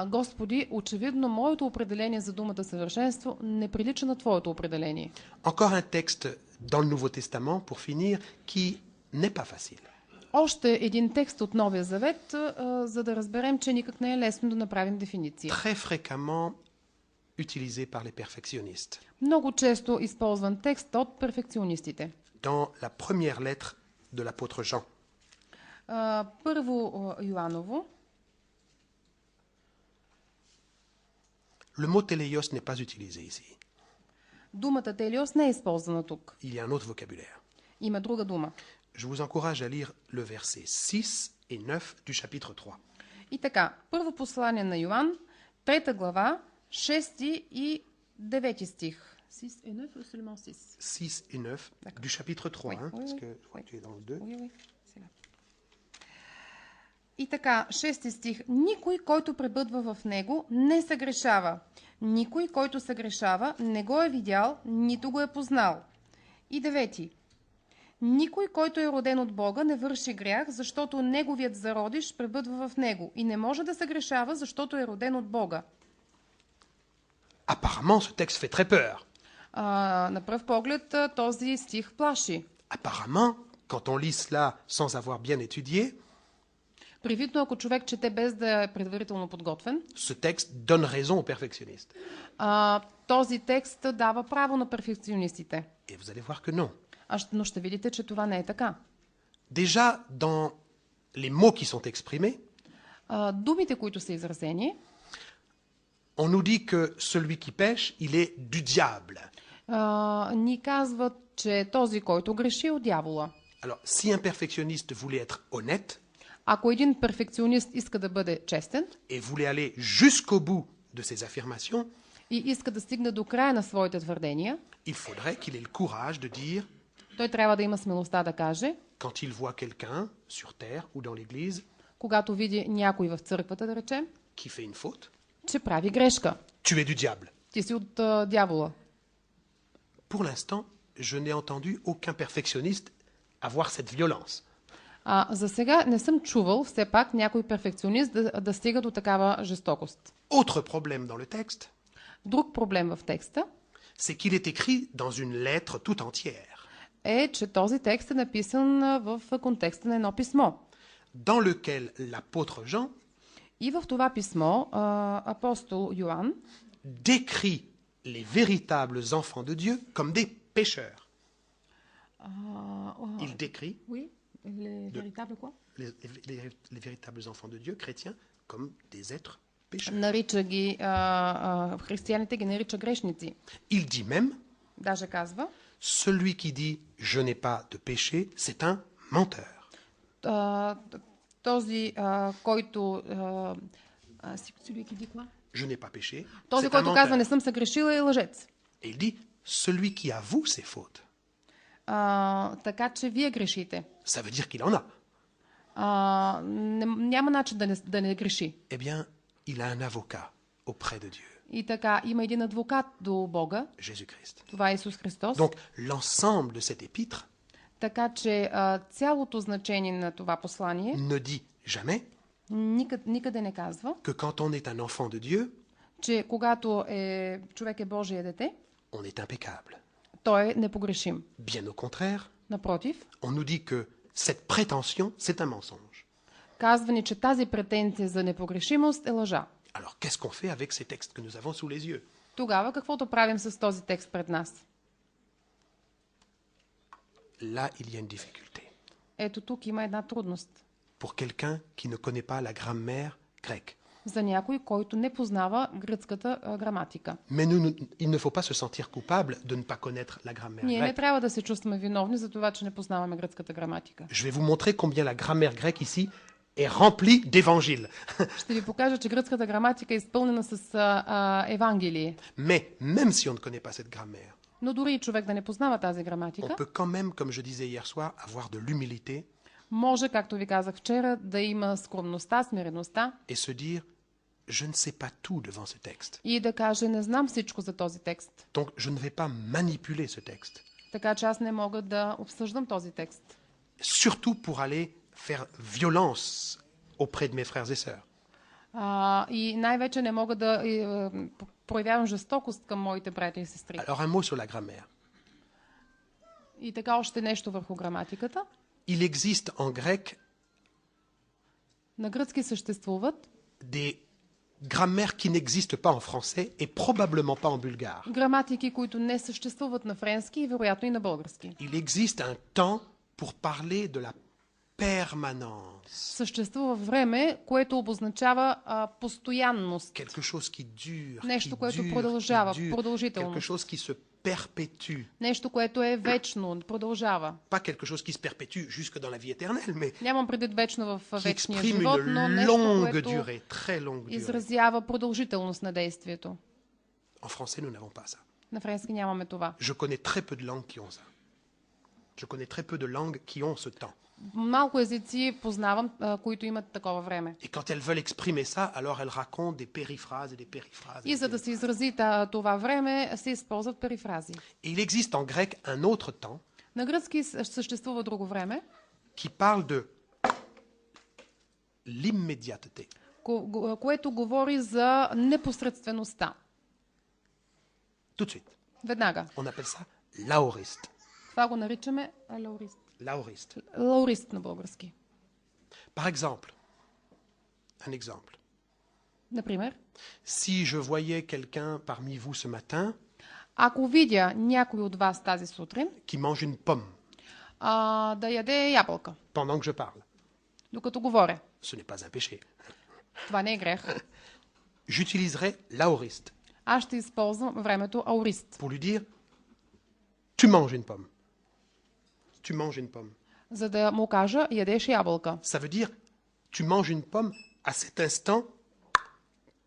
Господи, очевидно моето определение за думата съвършенство не прилича на Твоето определение. Encore un texte dans le Nouveau Testament, pour finir, qui n'est pas facile. Още един текст от Новия Завет, за да разберем, че никак не е лесно да направим дефиниция. Très fréquemment utilisé par les perfectionnistes. Много често използван текст от перфекционистите. Dans la première lettre de l'apôtre Jean, Първо Йоаново. le mot téléios n'est pas utilisé ici. Думата Телиос не е използвана тук. Il y a un autre vocabulaire. Има друга дума. Je vous encourage à lire le verset 6 et 9 du chapitre 3. И така, първо послание на Йоан, 3 глава, 6 и 9 стих. 6 et 9 ou seulement 6? 6 et 9 du chapitre 3, Oui, hein, oui, parce oui. que je crois que tu es dans le 2. Oui, oui, c'est là. И така, 6 стих. Никой, който пребъдва в него, не съгрешава. Никой, който съгрешава, не го е видял, нито го е познал. И 9. Никой, който е роден от Бога, не върши грях, защото неговият зародиш пребъдва в него. И не може да съгрешава, защото е роден от Бога. Apparemment, ce texte fait très peur. На пръв поглед този стих плаши. Apparemment, quand on lit cela sans avoir bien étudié, Привидно, ако човек чете без да е предварително подготвен, ce texte donne raison aux perfectionnistes. този текст дава право на перфекционистите. Et vous allez voir que non. Но ще видите, че това не е така. Déjà, dans les mots qui sont exprimés, Думите, които са изразени, on nous dit que celui qui pêche, il est du diable. ни казват, че този, който греши, от дявола. Alors, si un perfectionniste voulait être honnête Ако един перфекционист иска да бъде честен et voulait aller jusqu'au bout de ses affirmations, и иска да стигне до края на своите твърдения, il faudrait qu'il ait le courage de dire, той трябва да има смелостта да каже, quand il voit quelqu'un sur terre ou dans l'église когато види някой в църквата, да речем, qui fait une faute, че прави грешка. tu es du diable. Ти си от дявола. Pour l'instant, je n'ai entendu aucun perfectionniste avoir cette violence. За сега не съм чувал все пак някой перфекционист да стига до такава жестокост. Autre problème dans le texte, Друг проблем в текста c'est qu'il est écrit dans une lettre tout entière, е, че този текст е написан в контекста на едно писмо. dans lequel l'apôtre Jean И в това писмо апостол Йоан décrit les véritables enfants de Dieu comme des pécheurs. Il décrit les véritables enfants de Dieu, chrétiens, comme des êtres pécheurs. нарича ги, християните ги нарича грешници. Il dit même, Даже казва, celui qui dit « je n'ai pas de péché », c'est un menteur. този, който Je n'ai pas péché, този, c'est un който казва menteur. не съм се грешила, е лъжец. Et il dit « celui qui avoue ses fautes ». Така че вие грешите. Ça veut dire qu'il en a. Няма начин да не греши. Eh bien, il a un avocat auprès de Dieu, И така, има един адвокат до Бога, Jésus-Christ. това е Исус Христос. Donc, l'ensemble de cette épître Така че цялото значение на това послание ne dit jamais никъде не казва, que quand on est un enfant de Dieu, че когато човек е Божие дете, on est impeccable. той е непогрешим. Bien au contraire, Напротив, on nous dit que cette prétention, c'est un mensonge. казва ни, че тази претенция за непогрешимост е лъжа. Alors, qu'est-ce qu'on fait avec ces textes que nous avons sous les yeux? Тогава каквото правим с този текст пред нас? Là, il y a une difficulté. Ето тук има една трудност. Pour quelqu'un qui ne connaît pas la grammaire grecque. За някой, който не познава гръцката граматика. Mais il ne faut pas se sentir coupable de ne pas connaître la grammaire Ние не grecque. трябва да се чувстваме виновни за това, че не познаваме гръцката граматика. Je vais vous montrer combien la grammaire grecque ici est remplie d'évangiles. Ще ви покажа, че гръцката граматика е изпълнена с Евангелие. Mais même si on ne connaît pas cette grammaire, Но дори и човек да не познава тази on граматика, peut quand même, comme je disais hier soir, avoir de l'humilité може, както ви казах вчера, да има скромността, смиреността et se dire je ne sais pas tout devant ce texte. и да каже, не знам всичко за този текст. Donc je ne vais pas manipuler ce texte. Така че аз не мога да обсъждам този текст. Surtout pour aller faire violence auprès de mes frères et sœurs. И най-вече не мога да проявявам жестокост към моите братя и сестри. Alors un mot sur la grammaire. И така още нещо върху граматиката. Il existe en grec На гръцки съществуват des grammaires qui n'existent pas en français et probablement pas en bulgare. граматики, които не съществуват на френски и вероятно и на български. Il existe un temps pour parler de la permanence. Съществува време, което обозначава постоянност. Quelque chose qui dure, Нещо, qui което dure, продължава, qui dure, продължителност. quelque chose qui se perpétue. Нещо, което е вечно, продължава. Pas quelque chose qui se perpétue jusque dans la vie éternelle, mais Нямам предвид вечно в qui вечния exprime живот, но une нещо, longue което durée, très longue durée. изразява продължителност на действието. En français, nous n'avons pas ça. На френски нямаме това. Je connais très peu de langues qui ont ça. Je connais très peu de langues qui ont ce temps. Малко езици познавам, които имат такова време. Et quand elles veulent exprimer ça, alors elles racontent des périphrases et des périphrases. И за да се изрази това време, се използват перифрази. Et il existe en grec un autre temps На гръцки съществува друго време, qui parle de l'immédiateté. което говори за непосредствеността. Tout de suite. Веднага. On appelle ça l'aoriste. Това го наричаме лаурист. L'aoriste. Лаурист на български. Par exemple, un exemple. Например, Si je voyais quelqu'un parmi vous ce matin ако видя някой от вас тази сутрин qui mange une pomme да яде ябълка, pendant que je parle, докато говоря, ce n'est pas un péché. това не е грех. J'utiliserai l'aoriste Аз ще използвам времето аурист, pour lui dire tu manges une pomme. Tu manges une pomme. за да му кажа ядеш ябълка. Ça veut dire tu manges une pomme à cet instant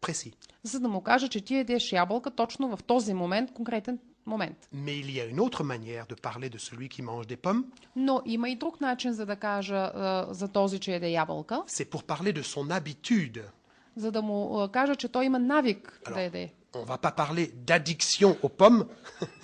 précis. За да му кажа, че ти ядеш ябълка точно в този момент, конкретен момент. Mais il y a une autre manière de parler de celui qui mange des pommes, Но има и друг начин за да кажа за този, че яде ябълка, c'est pour parler de son habitude. за да му кажа, че той има навик Alors, да яде. on va pas parler d'addiction aux pommes,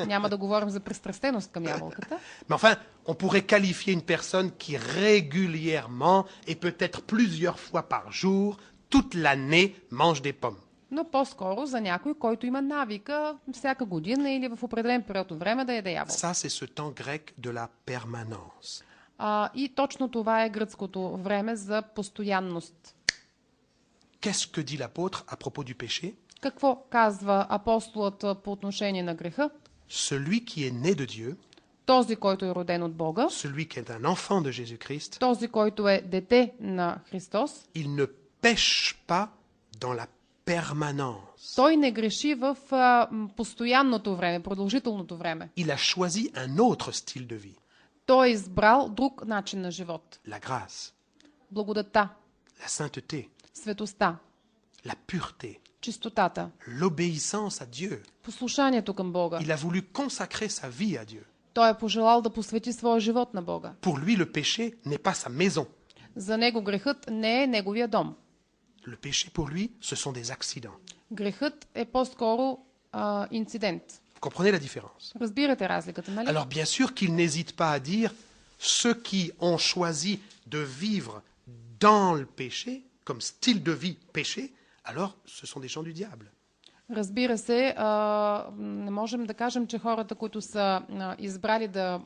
Няма да говорим за пристрастеност към ябълката, mais enfin, on pourrait qualifier une personne qui régulièrement et peut-être plusieurs fois par jour, toute l'année, mange des pommes. но по-скоро за някой, който има навика всяка година или в определен период от време да яде ябълка. Ça, c'est ce temps grec de la permanence. И точно това е гръцкото време за постоянност. Qu'est-ce que dit l'apôtre à propos du péché? Какво казва апостолът по отношение на греха? Celui qui est né de Dieu, Този, който е роден от Бога, celui qui est un enfant de Jésus-Christ, този, който е дете на Христос, il ne pêche pas dans la permanence. той не греши в постоянното време, продължителното време. Il a choisi un autre style de vie, Той е избрал друг начин на живот. la grâce, Благодата, la sainteté, светостта, la pureté, чистотата, l'obéissance à Dieu. послушанието към Бога. Il a voulu consacrer sa vie à Dieu. Той е пожелал да посвети своя живот на Бога. Pour lui, le péché n'est pas sa maison. За него грехът не е неговия дом. Le péché, pour lui, ce sont des accidents. Грехът е по-скоро инцидент. Vous comprenez la différence? Разбирате разликата, нали? Alors, bien sûr qu'il n'hésite pas à dire ceux qui ont choisi de vivre dans le péché, comme style de vie péché, alors ce sont des gens du diable. Разбира се, не можем да кажем, че хората, които са избрали да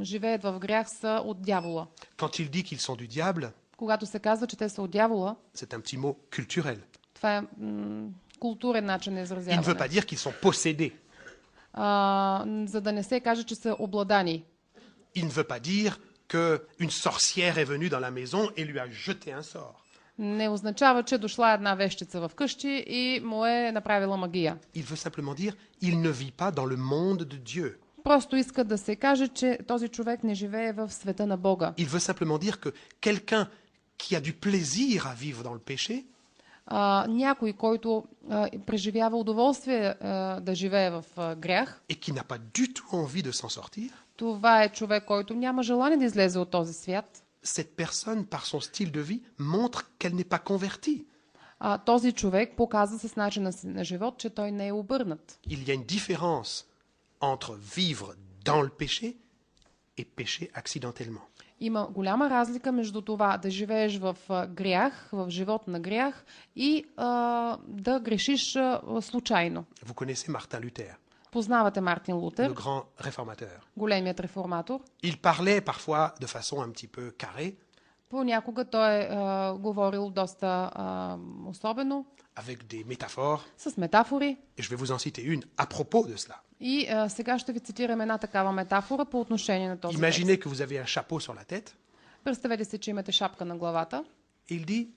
живеят в грях, са от дявола. Quand il dit qu'ils sont du diable, Когато се казва, че те са от дявола, c'est un petit mot culturel. това е културен начин на Il ne veut изразяване. pas dire qu'ils sont possédés. За да не се каже, че са обладани. Il ne veut pas dire qu'une sorcière est venue dans la maison et lui a jeté un sort. Не означава, че дошла една вещица в къщи и му е направила магия. Il veut simplement dire il ne vit pas dans le monde de Dieu. Просто иска да се каже, че този човек не живее в света на Бога. Il veut simplement dire que quelqu'un qui a du plaisir à vivre dans le péché, Някой, който преживява удоволствие да живее в грях, et qui n'a pas du tout envie de s'en sortir, това е човек, който няма желание да излезе от този свят. cette personne, par son style de vie, montre qu'elle n'est pas convertie. Този човек показва с начина си на живот, че той не е обърнат. Il y a une différence entre vivre dans le péché et pécher accidentellement. Има голяма разлика между това да живееш в грях, в живот на грях и да грешиш случайно. Vous connaissez Martin Luther, Познавате Мартин le Лутер, grand réformateur. големият реформатор. Il parlait parfois de façon un petit peu carrée, Понякога той е говорил доста особено, avec des métaphores, с метафори. et je vais vous en citer une à propos de cela. И сега ще ви цитирам една такава метафора по отношение на този текст. Imaginez que vous avez un chapeau sur la tête, Представете си, че имате шапка на главата. et il dit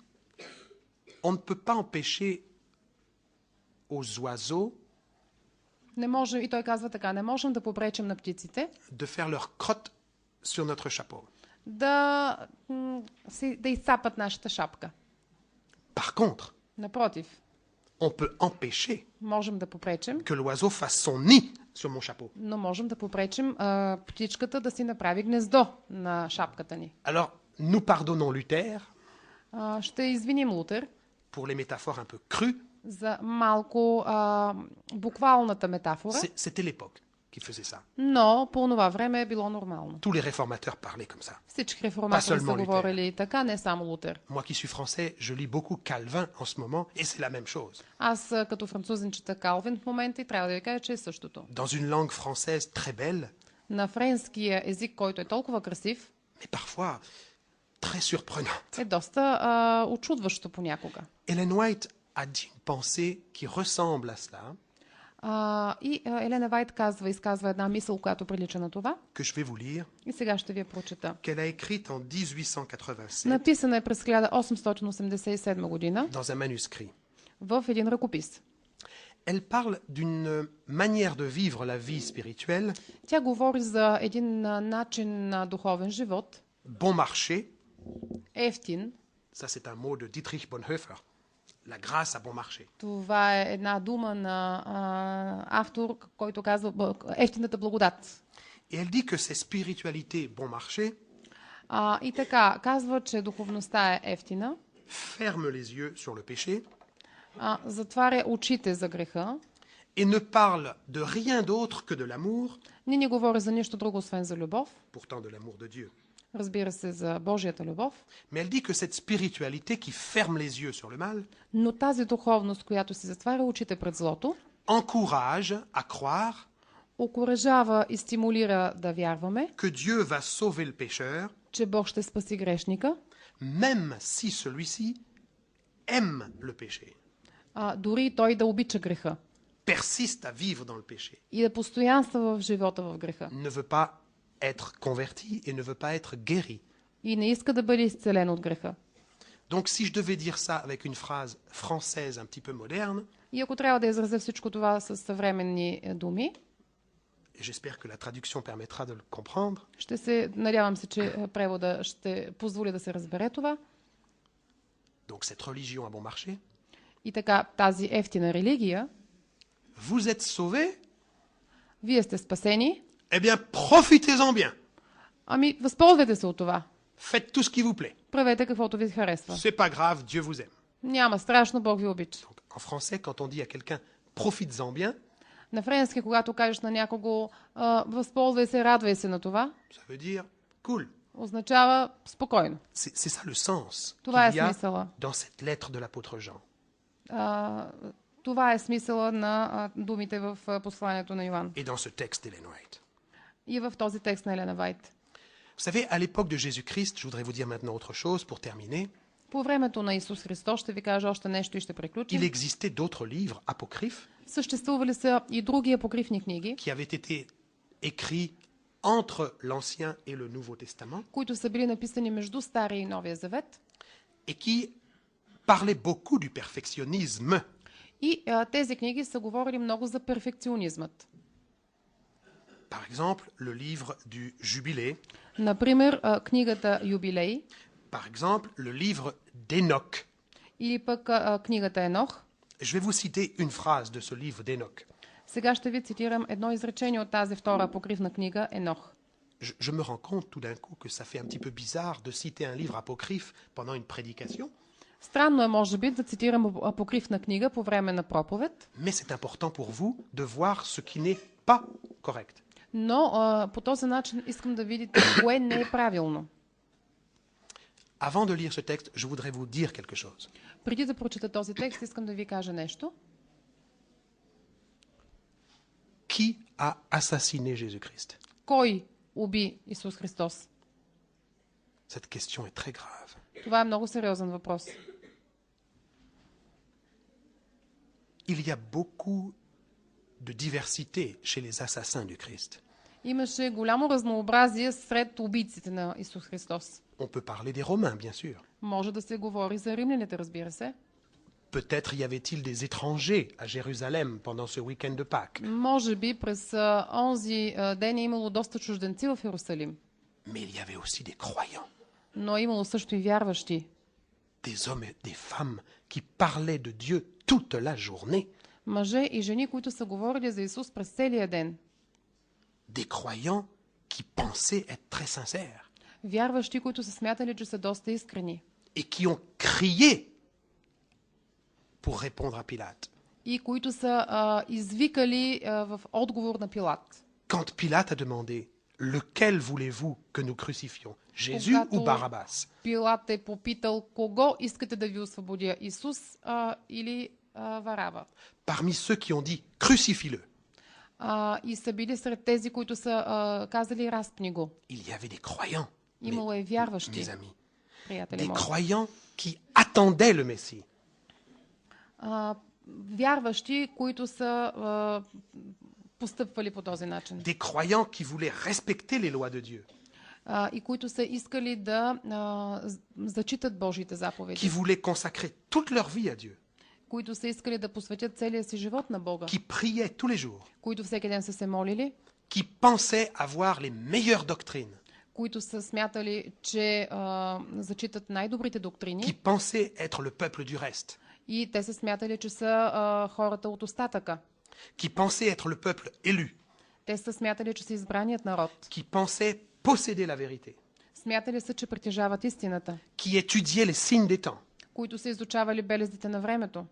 on ne peut pas empêcher aux oiseaux Не може, и той казва така, не можем да попречим на птиците de faire leur crotte sur notre chapeau. да изцапат нашата шапка. Par contre, Напротив, on peut empêcher можем да попречим, que l'oiseau fasse son nid sur mon chapeau. но можем да попречим птичката да си направи гнездо на шапката ни. Alors, nous pardonnons Luther Ще извиним Лутер pour les métaphores un peu crues. за малко буквалната метафора. C'était l'époque. qui faisait ça. Но по това време е било нормално. Tous les réformateurs parlaient comme ça. Всички реформатори са seulement Luther. говорили така, не само Лутер. Moi qui suis français, je lis beaucoup Calvin en ce moment, et c'est la même chose. Аз като французин чета Калвин в момента и трябва да ви кажа, че е същото. Dans une langue française très belle, На френския език, който е толкова красив, mais parfois très surprenante. е доста очудващо понякога. Ellen White a dit une pensée qui ressemble à cela, Елена Вайт изказва една мисъл, която прилича на това. que je vais vous lire, И сега ще ви я прочета. qu'elle a écrite en 1887 Написана е през 1887 година dans un manuscrit. в един ръкопис. Elle parle d'une manière de vivre la vie spirituelle, Тя говори за един начин на духовен живот, bon marché. ефтин. Ça, c'est un mot de Dietrich Bonhoeffer. La grâce à bon marché. Това е една дума на автор, който казва ефтината благодат. Et elle dit que ces spiritualités bon marché И така, казва, че духовността е ефтина, ferment les yeux sur le péché затваря очите за греха, et ne parle de rien d'autre que de l'amour, не говори за нищо друго, освен за любов, pourtant de l'amour de Dieu. разбира се, за Божията любов, Mais elle dit que cette spiritualité qui ferme les yeux sur le mal но тази духовност, която си затваря очите пред злото, encourage à croire окуражава и стимулира да вярваме, que Dieu va sauver le pécheur, че Бог ще спаси грешника, même si celui-ci aime le péché, дори и той да обича греха persiste à vivre dans le péché, и да постоянства в живота в греха ne veut pas être converti et ne veut pas être guéri. и не иска да бъде изцелен от греха. Donc si je devais dire ça avec une phrase française un petit peu moderne, И ако трябва да изразя всичко това с съвременни думи, et j'espère que la traduction permettra de le comprendre, надявам се, че превода ще позволи да се разбере това. donc cette religion à bon marché, И така, тази ефтина религия, vous êtes sauvés, вие сте спасени, eh bien profitez-en bien, възползвайте се от това. faites tout ce qui vous plaît. Правете каквото ви харесва. C'est pas grave, Dieu vous aime. Няма страшно, Бог ви обича. Donc, en français, quand on dit à quelqu'un profites-en bien, На френски, когато кажеш на някого възползвай се, радвай се на това, ça veut dire cool. означава спокойно. C'est ça le sens Това е qu'il y a смисъла. dans cette lettre de l'apôtre Jean. Това е смисъла на думите в посланието на Йоан. Et dans ce texte d'Ellen White. И в този текст на Елена Вайт. Vous savez, à l'époque de Jésus-Christ, je voudrais vous dire maintenant autre chose pour terminer. По времето на Исус Христос, ще ви кажа още нещо и ще Il приключим. existait d'autres livres apocryphes Съществували са и други апокрифни книги, qui avaient été écrits entre l'Ancien et le Nouveau Testament които са били написани между Стария и Новия Завет. et qui parlaient beaucoup du perfectionnisme. И тези книги са говорили много за перфекционизмът. Par exemple, le livre du Jubilé, Например, книгата Юбилей par exemple, le livre d'Enoch. или пък книгата Енох. Je vais vous citer une phrase de ce livre d'Enoch. Сега ще ви цитирам едно изречение от тази втора апокрифна книга Енох. Je me rends compte tout d'un coup que ça fait un petit peu bizarre de citer un livre apocryphe pendant une prédication, Странно е, може би, да цитирам апокрифна книга по време на проповед, mais c'est important pour vous de voir ce qui n'est pas correct. но по този начин искам да видите кое не е правилно. Avant de lire ce texte, je voudrais vous dire quelque chose. Преди да прочета този текст, искам да ви кажа нещо. Qui a assassiné Jésus-Christ? Кой уби Исус Христос? Cette question est très grave. Това е много сериозен въпрос. Il y a beaucoup de diversité chez les assassins du Christ. Имаше голямо разнообразие сред убийците на Исус Христос. On peut parler des Romains, bien sûr. Може да се говори за римляните, разбира се. Peut-être y avait-il des étrangers à Jérusalem pendant ce week-end de Pâques. Може би през онзи ден е имало доста чужденци в Иерусалим. Mais il y avait aussi des croyants, Но е имало също и вярващи. des hommes et des femmes qui parlaient de Dieu toute la journée. Мъже и жени, които са говорили за Исус през целия ден. Des croyants qui pensaient être très sincères Вярващи, които са смятали, че са доста искрени. et qui ont crié pour répondre à Pilate. И които са извикали в отговор на Пилат. Quand Pilate a demandé lequel voulez-vous que nous crucifions, Jésus Когато ou Barabbas? Пилат е попитал кого искате да ви освободя, Исус или Вараба. Parmi ceux qui ont dit crucifie-le, И са били сред тези, които са казали разпни го. il y avait des croyants, Имало е вярващи, mes amis, приятели des мои. croyants qui attendaient le Messie. Вярващи, които са постъпвали по този начин. Des croyants qui voulaient respecter les lois de Dieu, И които са искали да зачитат Божиите qui заповеди. voulaient consacrer toute leur vie à Dieu, Които са искали да посветят целия си живот на Бога. qui priaient tous les jours, Които всеки ден са се молили. qui pensaient avoir les meilleures doctrines, Които са смятали, че зачитат най-добрите qui доктрини. pensaient être le peuple du reste, И те са смятали, че са хората от остатъка. qui pensaient être le peuple élu, Те са смятали, че са избраният народ. qui pensaient posséder la vérité, Смятали са, че притежават истината. qui étudiaient les signes des temps, Които са изучавали белезите на времето.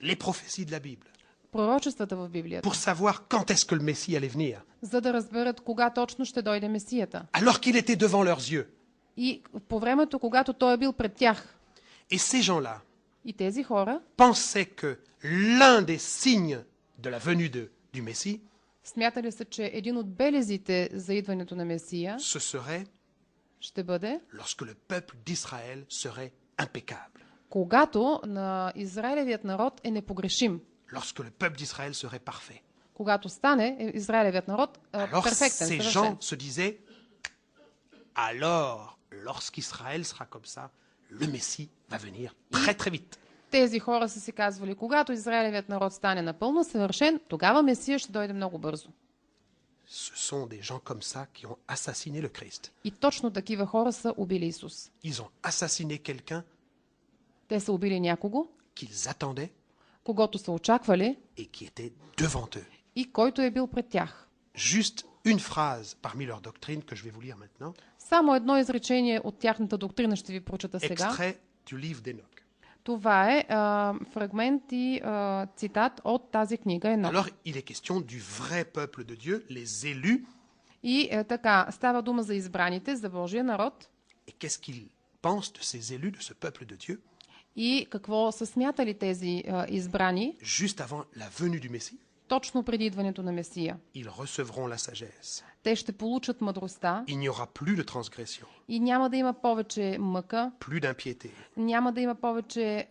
les prophéties de la Bible, Пророчествата в Библията. pour savoir quand est-ce que le Messie allait venir, За да разберат кога точно ще дойде Месията. alors qu'il était devant leurs yeux. И по времето, когато той е бил пред тях. Et ces gens-là И тези хора pensaient que l'un des signes de la venue du Messie, смятали са, че един от белезите за идването на Месия ce serait ще бъде, lorsque le peuple d'Israël serait impeccable, когато на Израилевият народ е непогрешим. lorsque le peuple d'Israël serait parfait. Когато стане Израилевият народ Alors перфектен, ces съвършен. gens se disaient, alors lorsqu'Israël sera comme ça, le Messie va venir très très vite. Тези хора са си казвали, когато Израилевият народ стане напълно съвършен, тогава Месия ще дойде много бързо. Ce sont des gens comme ça qui ont assassiné le Christ. И точно такива хора са убили Исус. Ils ont assassiné quelqu'un Те са убили някого, qu'ils attendaient когото са очаквали et qui était devant eux. и който е бил пред тях. Juste une phrase parmi leur doctrine que je vais vous lire maintenant, Само едно изречение от тяхната доктрина ще ви прочета сега. extrait du livre d'Enoch. Това е фрагмент и цитат от тази книга Енох. Alors, il est question du vrai peuple de Dieu, les élus, И така, става дума за избраните, за Божия народ. et qu'est-ce qu'ils pensent de ces élus, de ce peuple de Dieu, И какво са смятали тези избрани juste avant la venue du Messie. точно преди идването на Месия. Ils recevront la sagesse. Те ще получат мъдростта Il n'y aura plus de transgression, и няма да има повече мъка, plus d'impiété, няма да има повече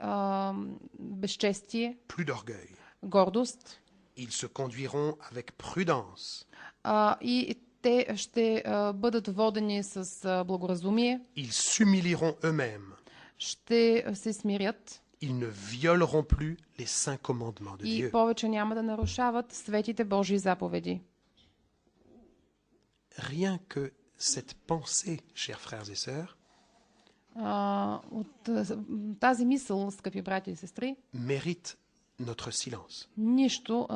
безчестие, plus d'orgueil. гордост. Ils se conduiront avec prudence. И те ще бъдат водени с благоразумие, Ils s'humilieront eux-mêmes. ще се смирят Ils ne violeront plus les saints commandements de и Dieu. повече няма да нарушават светите Божии заповеди. Rien que cette pensée, chers frères et sœurs, От тази мисъл, скъпи брати и сестри, mérite notre silence, нищо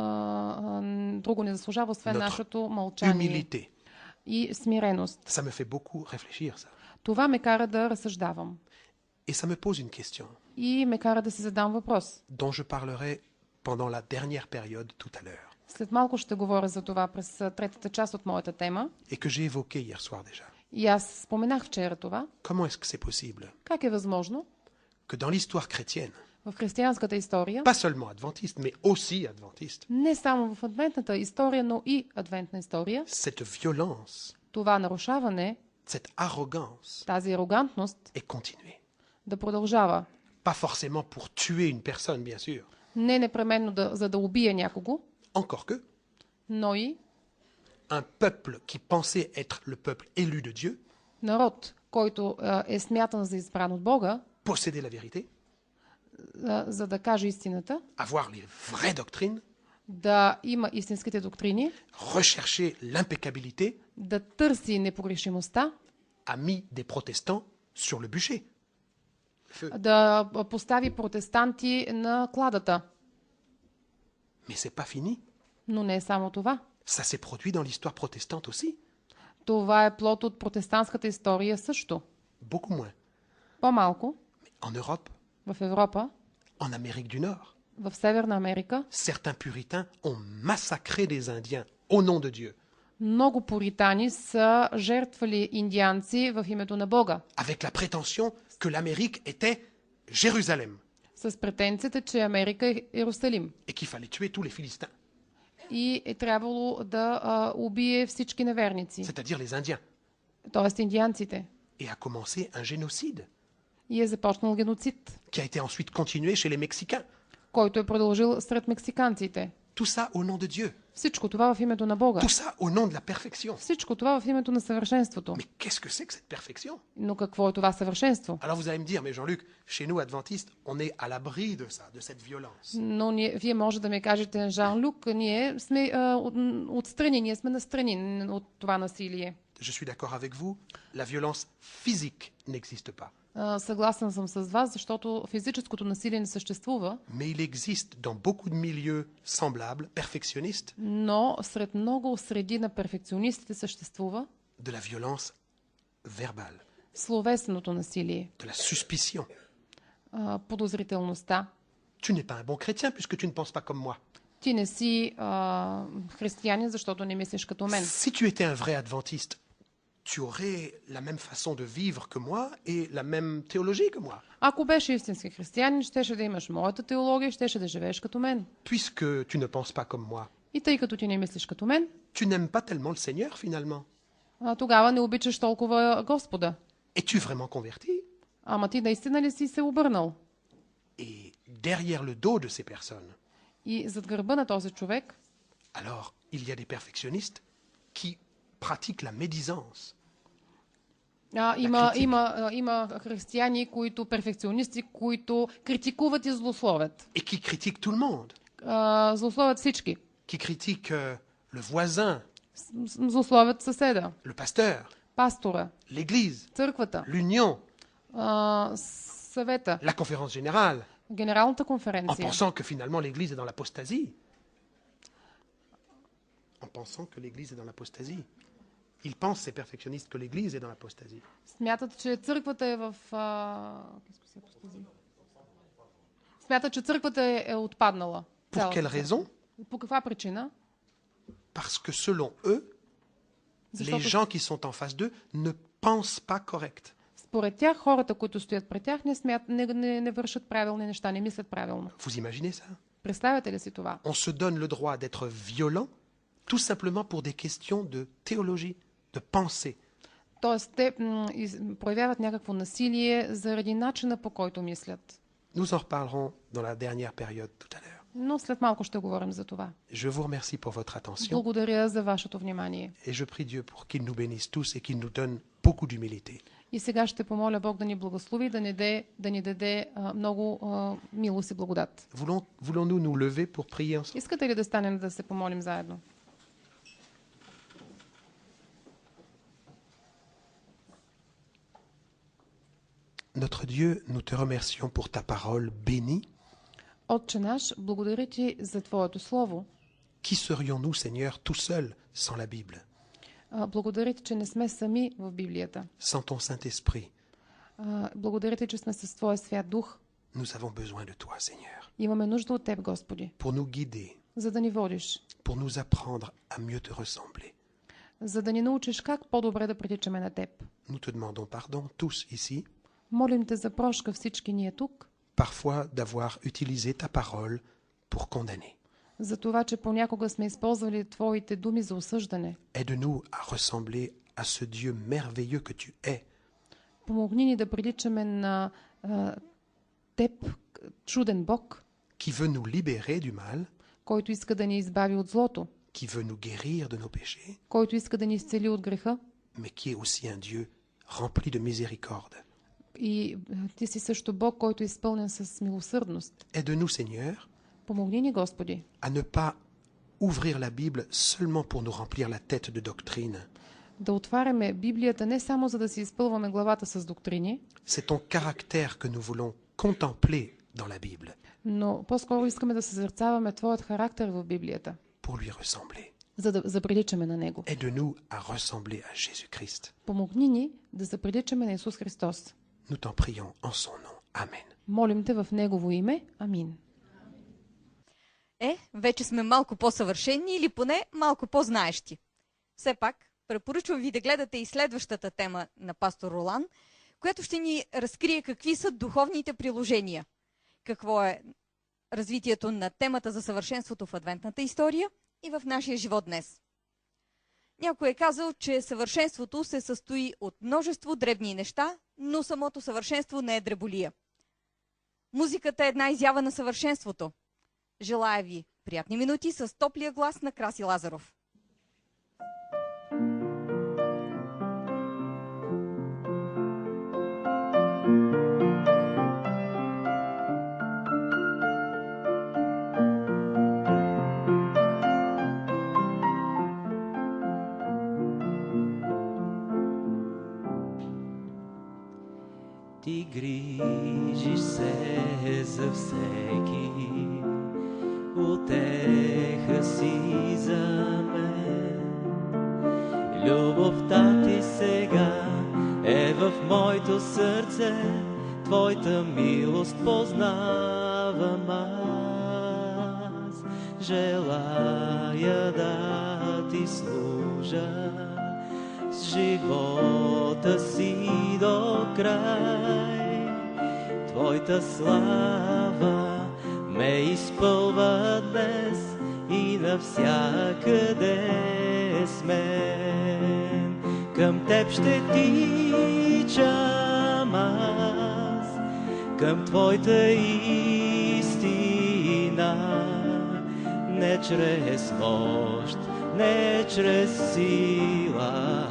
друго не заслужава, освен Notre нашето мълчание humilité. и смиреност. Ça me fait beaucoup réfléchir, ça. Това ме кара да разсъждавам Et ça me pose une question и ме кара да си задам въпрос. dont je parlerai pendant la dernière période tout à l'heure След малко ще говоря за това през третата част от моята тема. et que j'ai évoqué hier soir déjà. И аз споменах вчера това. Comment est-ce que c'est possible Как е възможно que dans l'histoire chrétienne, в християнската история, pas seulement adventiste, mais aussi adventiste, не само в адвентната история, но и адвентна история, cette violence, това нарушаване, cette arrogance тази арогантност est continuée? да продължава. Pas forcément pour tuer une personne, bien sûr, Не непременно за да убие някого, encore que но и un peuple qui pensait être le peuple élu de Dieu народ, който е смятан за избран от Бога, posséder la vérité, за да каже истината, avoir les vraies doctrines, да има истинските доктрини, rechercher l'impeccabilité, да търси непогрешимостта, a mis des protestants sur le bûcher. Feu. да постави протестанти на кладата. Mais c'est pas fini. Но не е само това. Ça s'est produit dans l'histoire protestante aussi, Това е плод от протестантската история също. beaucoup moins. По-малко Mais en Europe, в Европа, en Amérique du Nord, в Северна Америка, certains puritains ont massacré des Indiens au nom de Dieu. Много пуритани са жертвали индианци в името на Бога. avec la prétention que l'Amérique était Jérusalem С претенцията, че Америка е Иерусалим. et qu'il fallait tuer tous les Philistins, И е трябвало да убие всички неверници, c'est-à-dire les Indiens, т.е. индианците. et a commencé un génocide И е започнал геноцид, qui a été ensuite continué chez les Mexicains. който е продължил сред мексиканците. Tout ça au nom de Dieu, Всичко това в името на Бога. tout ça au nom de la perfection. Всичко това в името на съвършенството. Mais qu'est-ce que c'est que cette perfection? Но какво е това съвършенство? Alors vous allez me dire, mais Jean-Luc, chez nous, adventistes, on est à l'abri de ça, de cette violence. Но вие може да ми кажете, Жан-Люк, ние сме отстрани, ние сме настрани от това насилие. Je suis d'accord avec vous, la violence physique n'existe pas. Съгласен съм с вас, защото физическото насилие не съществува, Mais il existe dans beaucoup de milieux semblables, perfectionnistes, но сред много среди на перфекционистите съществува de la violence verbale, словесното насилие, de la suspicion. подозрителността. Tu n'es pas un bon chrétien puisque tu ne penses pas comme moi. Ти не си християнин, защото не мислиш като мен. Si tu étais un vrai adventiste, tu aurais la même façon de vivre que moi et la même théologie que moi. Ако беше истински християнин, щеше да имаш моята теология, щеше да живееш като мен. Puisque tu ne penses pas comme moi, И тъй като ти не мислиш като мен, tu n'aimes pas tellement le Seigneur finalement. Тогава не обичаш толкова Господа. Es-tu vraiment converti? Ама ти наистина ли си се обърнал? Et derrière le dos de ces personnes, И зад гърба на този човек, alors il y a des perfectionnistes qui pratiquent la médisance. има християни, перфекционисти, които критикуват и злословят. Et qui critiquent tout le monde. Злословят всички. Qui critiquent le voisin, Злословят съседа, le pasteur, пастора, l'église, църквата, l'union, съвета, la conférence générale, генералната en конференция. pensant que finalement l'église est dans l'apostasie. En pensant que l'église est dans l'apostasie. Ils pensent, ces perfectionnistes, que l'église est dans l'apostasie. Смятат, че църквата е в... Смятат, че църквата е отпаднала. Pour quelle raison? По каква причина? Parce que selon eux, les gens qui sont en face d'eux ne pensent pas correct. Според тях, хората, които стоят пред тях, не вършат правилни неща, не мислят правилно. Vous imaginez ça? Представяте ли си това? On se donne le droit d'être violent tout simplement pour des questions de théologie, de pensée. Тоест, те проявяват някакво насилие заради начина, по който мислят. Nous en reparlerons dans la dernière période tout à l'heure. Но след малко ще говорим за това. Je vous remercie pour votre attention Благодаря за вашето внимание. et je prie Dieu pour qu'il nous bénisse tous et qu'il nous donne beaucoup d'humilité. И сега ще помоля Бог да ни благослови, да ни даде много милост и благодат. Voulons-nous nous lever pour prier ensemble? Искате ли да станем да се помолим заедно? Notre Dieu, nous te remercions pour ta parole bénie. Отче наш, благодаря ти за Твоето Слово. Qui serions-nous, Seigneur, tout seuls sans la Bible, Благодаря ти, че не сме сами в Библията. sans ton Saint-Esprit? Благодаря ти, че сме с Твоя Свят Дух. Nous avons besoin de toi, Seigneur, Имаме нужда от Теб, Господи, pour nous guider, за да ни водиш, pour nous apprendre à mieux te ressembler. за да ни научиш как по-добре да приличаме на Теб. Nous te demandons pardon, tous ici, Молим те за прошка всички ние тук, parfois d'avoir utilisé ta parole pour condamner. за това, че понякога сме използвали Твоите думи за осъждане. Aide-nous à ressembler à ce Dieu merveilleux que tu es, Помогни ни да приличаме на Теб, чуден Бог, qui veut nous libérer du mal, който иска да ни избави от злото, qui veut nous guérir de nos péchés, който иска да ни изцели от греха. mais qui est aussi un Dieu rempli de miséricorde. И ти си също Бог, който е изпълнен с милосърдност. Aide-nous, Seigneur, Помогни ни, Господи, à ne pas ouvrir la Bible seulement pour nous remplir la tête de doctrine. да отваряме Библията не само за да си изпълваме главата с доктрини, C'est ton caractère que nous voulons contempler dans la Bible но по-скоро искаме да съзерцаваме Твоят характер в Библията, pour lui ressembler. за да заприличаме на Него. Aide-nous à ressembler à Jésus-Christ. Помогни ни да заприличаме на Исус Христос. Nous t'en prions en son nom. Amen. Молим те в Негово име. Амин. Вече сме малко по-съвършени или поне малко по-знаещи. Все пак, препоръчвам ви да гледате и следващата тема на пастор Ролан, която ще ни разкрие какви са духовните приложения, какво е развитието на темата за съвършенството в адвентната история и в нашия живот днес. Някой е казал, че съвършенството се състои от множество дребни неща, но самото съвършенство не е дреболия. Музиката е една изява на съвършенството. Желая ви приятни минути с топлия глас на Краси Лазаров. Ти грижиш се за всеки, утеха си за мен. Любовта ти сега е в моето сърце, твоята милост познавам аз. Желая да ти служа с живота си до край. Твоята слава ме изпълва днес и навсякъде с мен. Към теб ще тичам аз, към твоята истина, не чрез мощ, не чрез сила,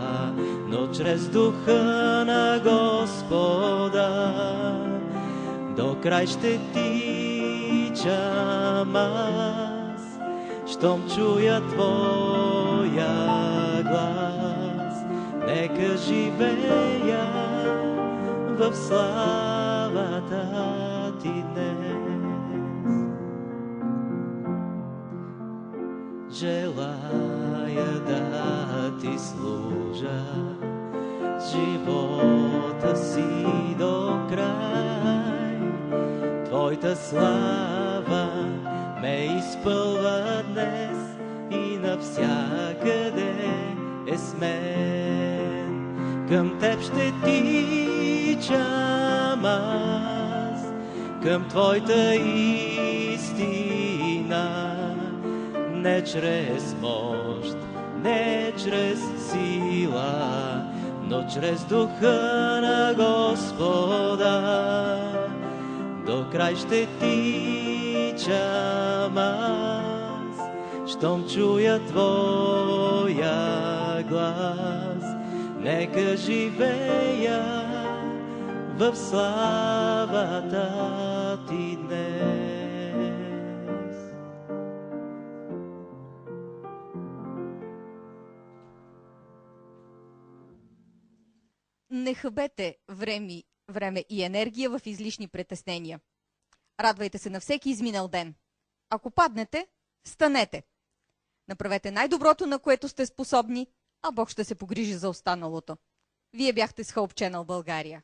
но чрез духа на Господа. До край ще тичам аз, щом чуя твоя глас. Нека живея в славата ти днес. Желая да ти служа с живота си до край. Твоята слава ме изпълва днес и навсякъде е с мен. Към теб ще тичам аз, към твоята истина, не чрез мощ, не чрез сила, но чрез духа на Господа. До край ще тичам аз, щом чуя твоя глас. Нека живея в славата ти днес. Не хабете време и енергия в излишни притеснения. Радвайте се на всеки изминал ден. Ако паднете, станете. Направете най-доброто, на което сте способни, а Бог ще се погрижи за останалото. Вие бяхте с Hope Channel България.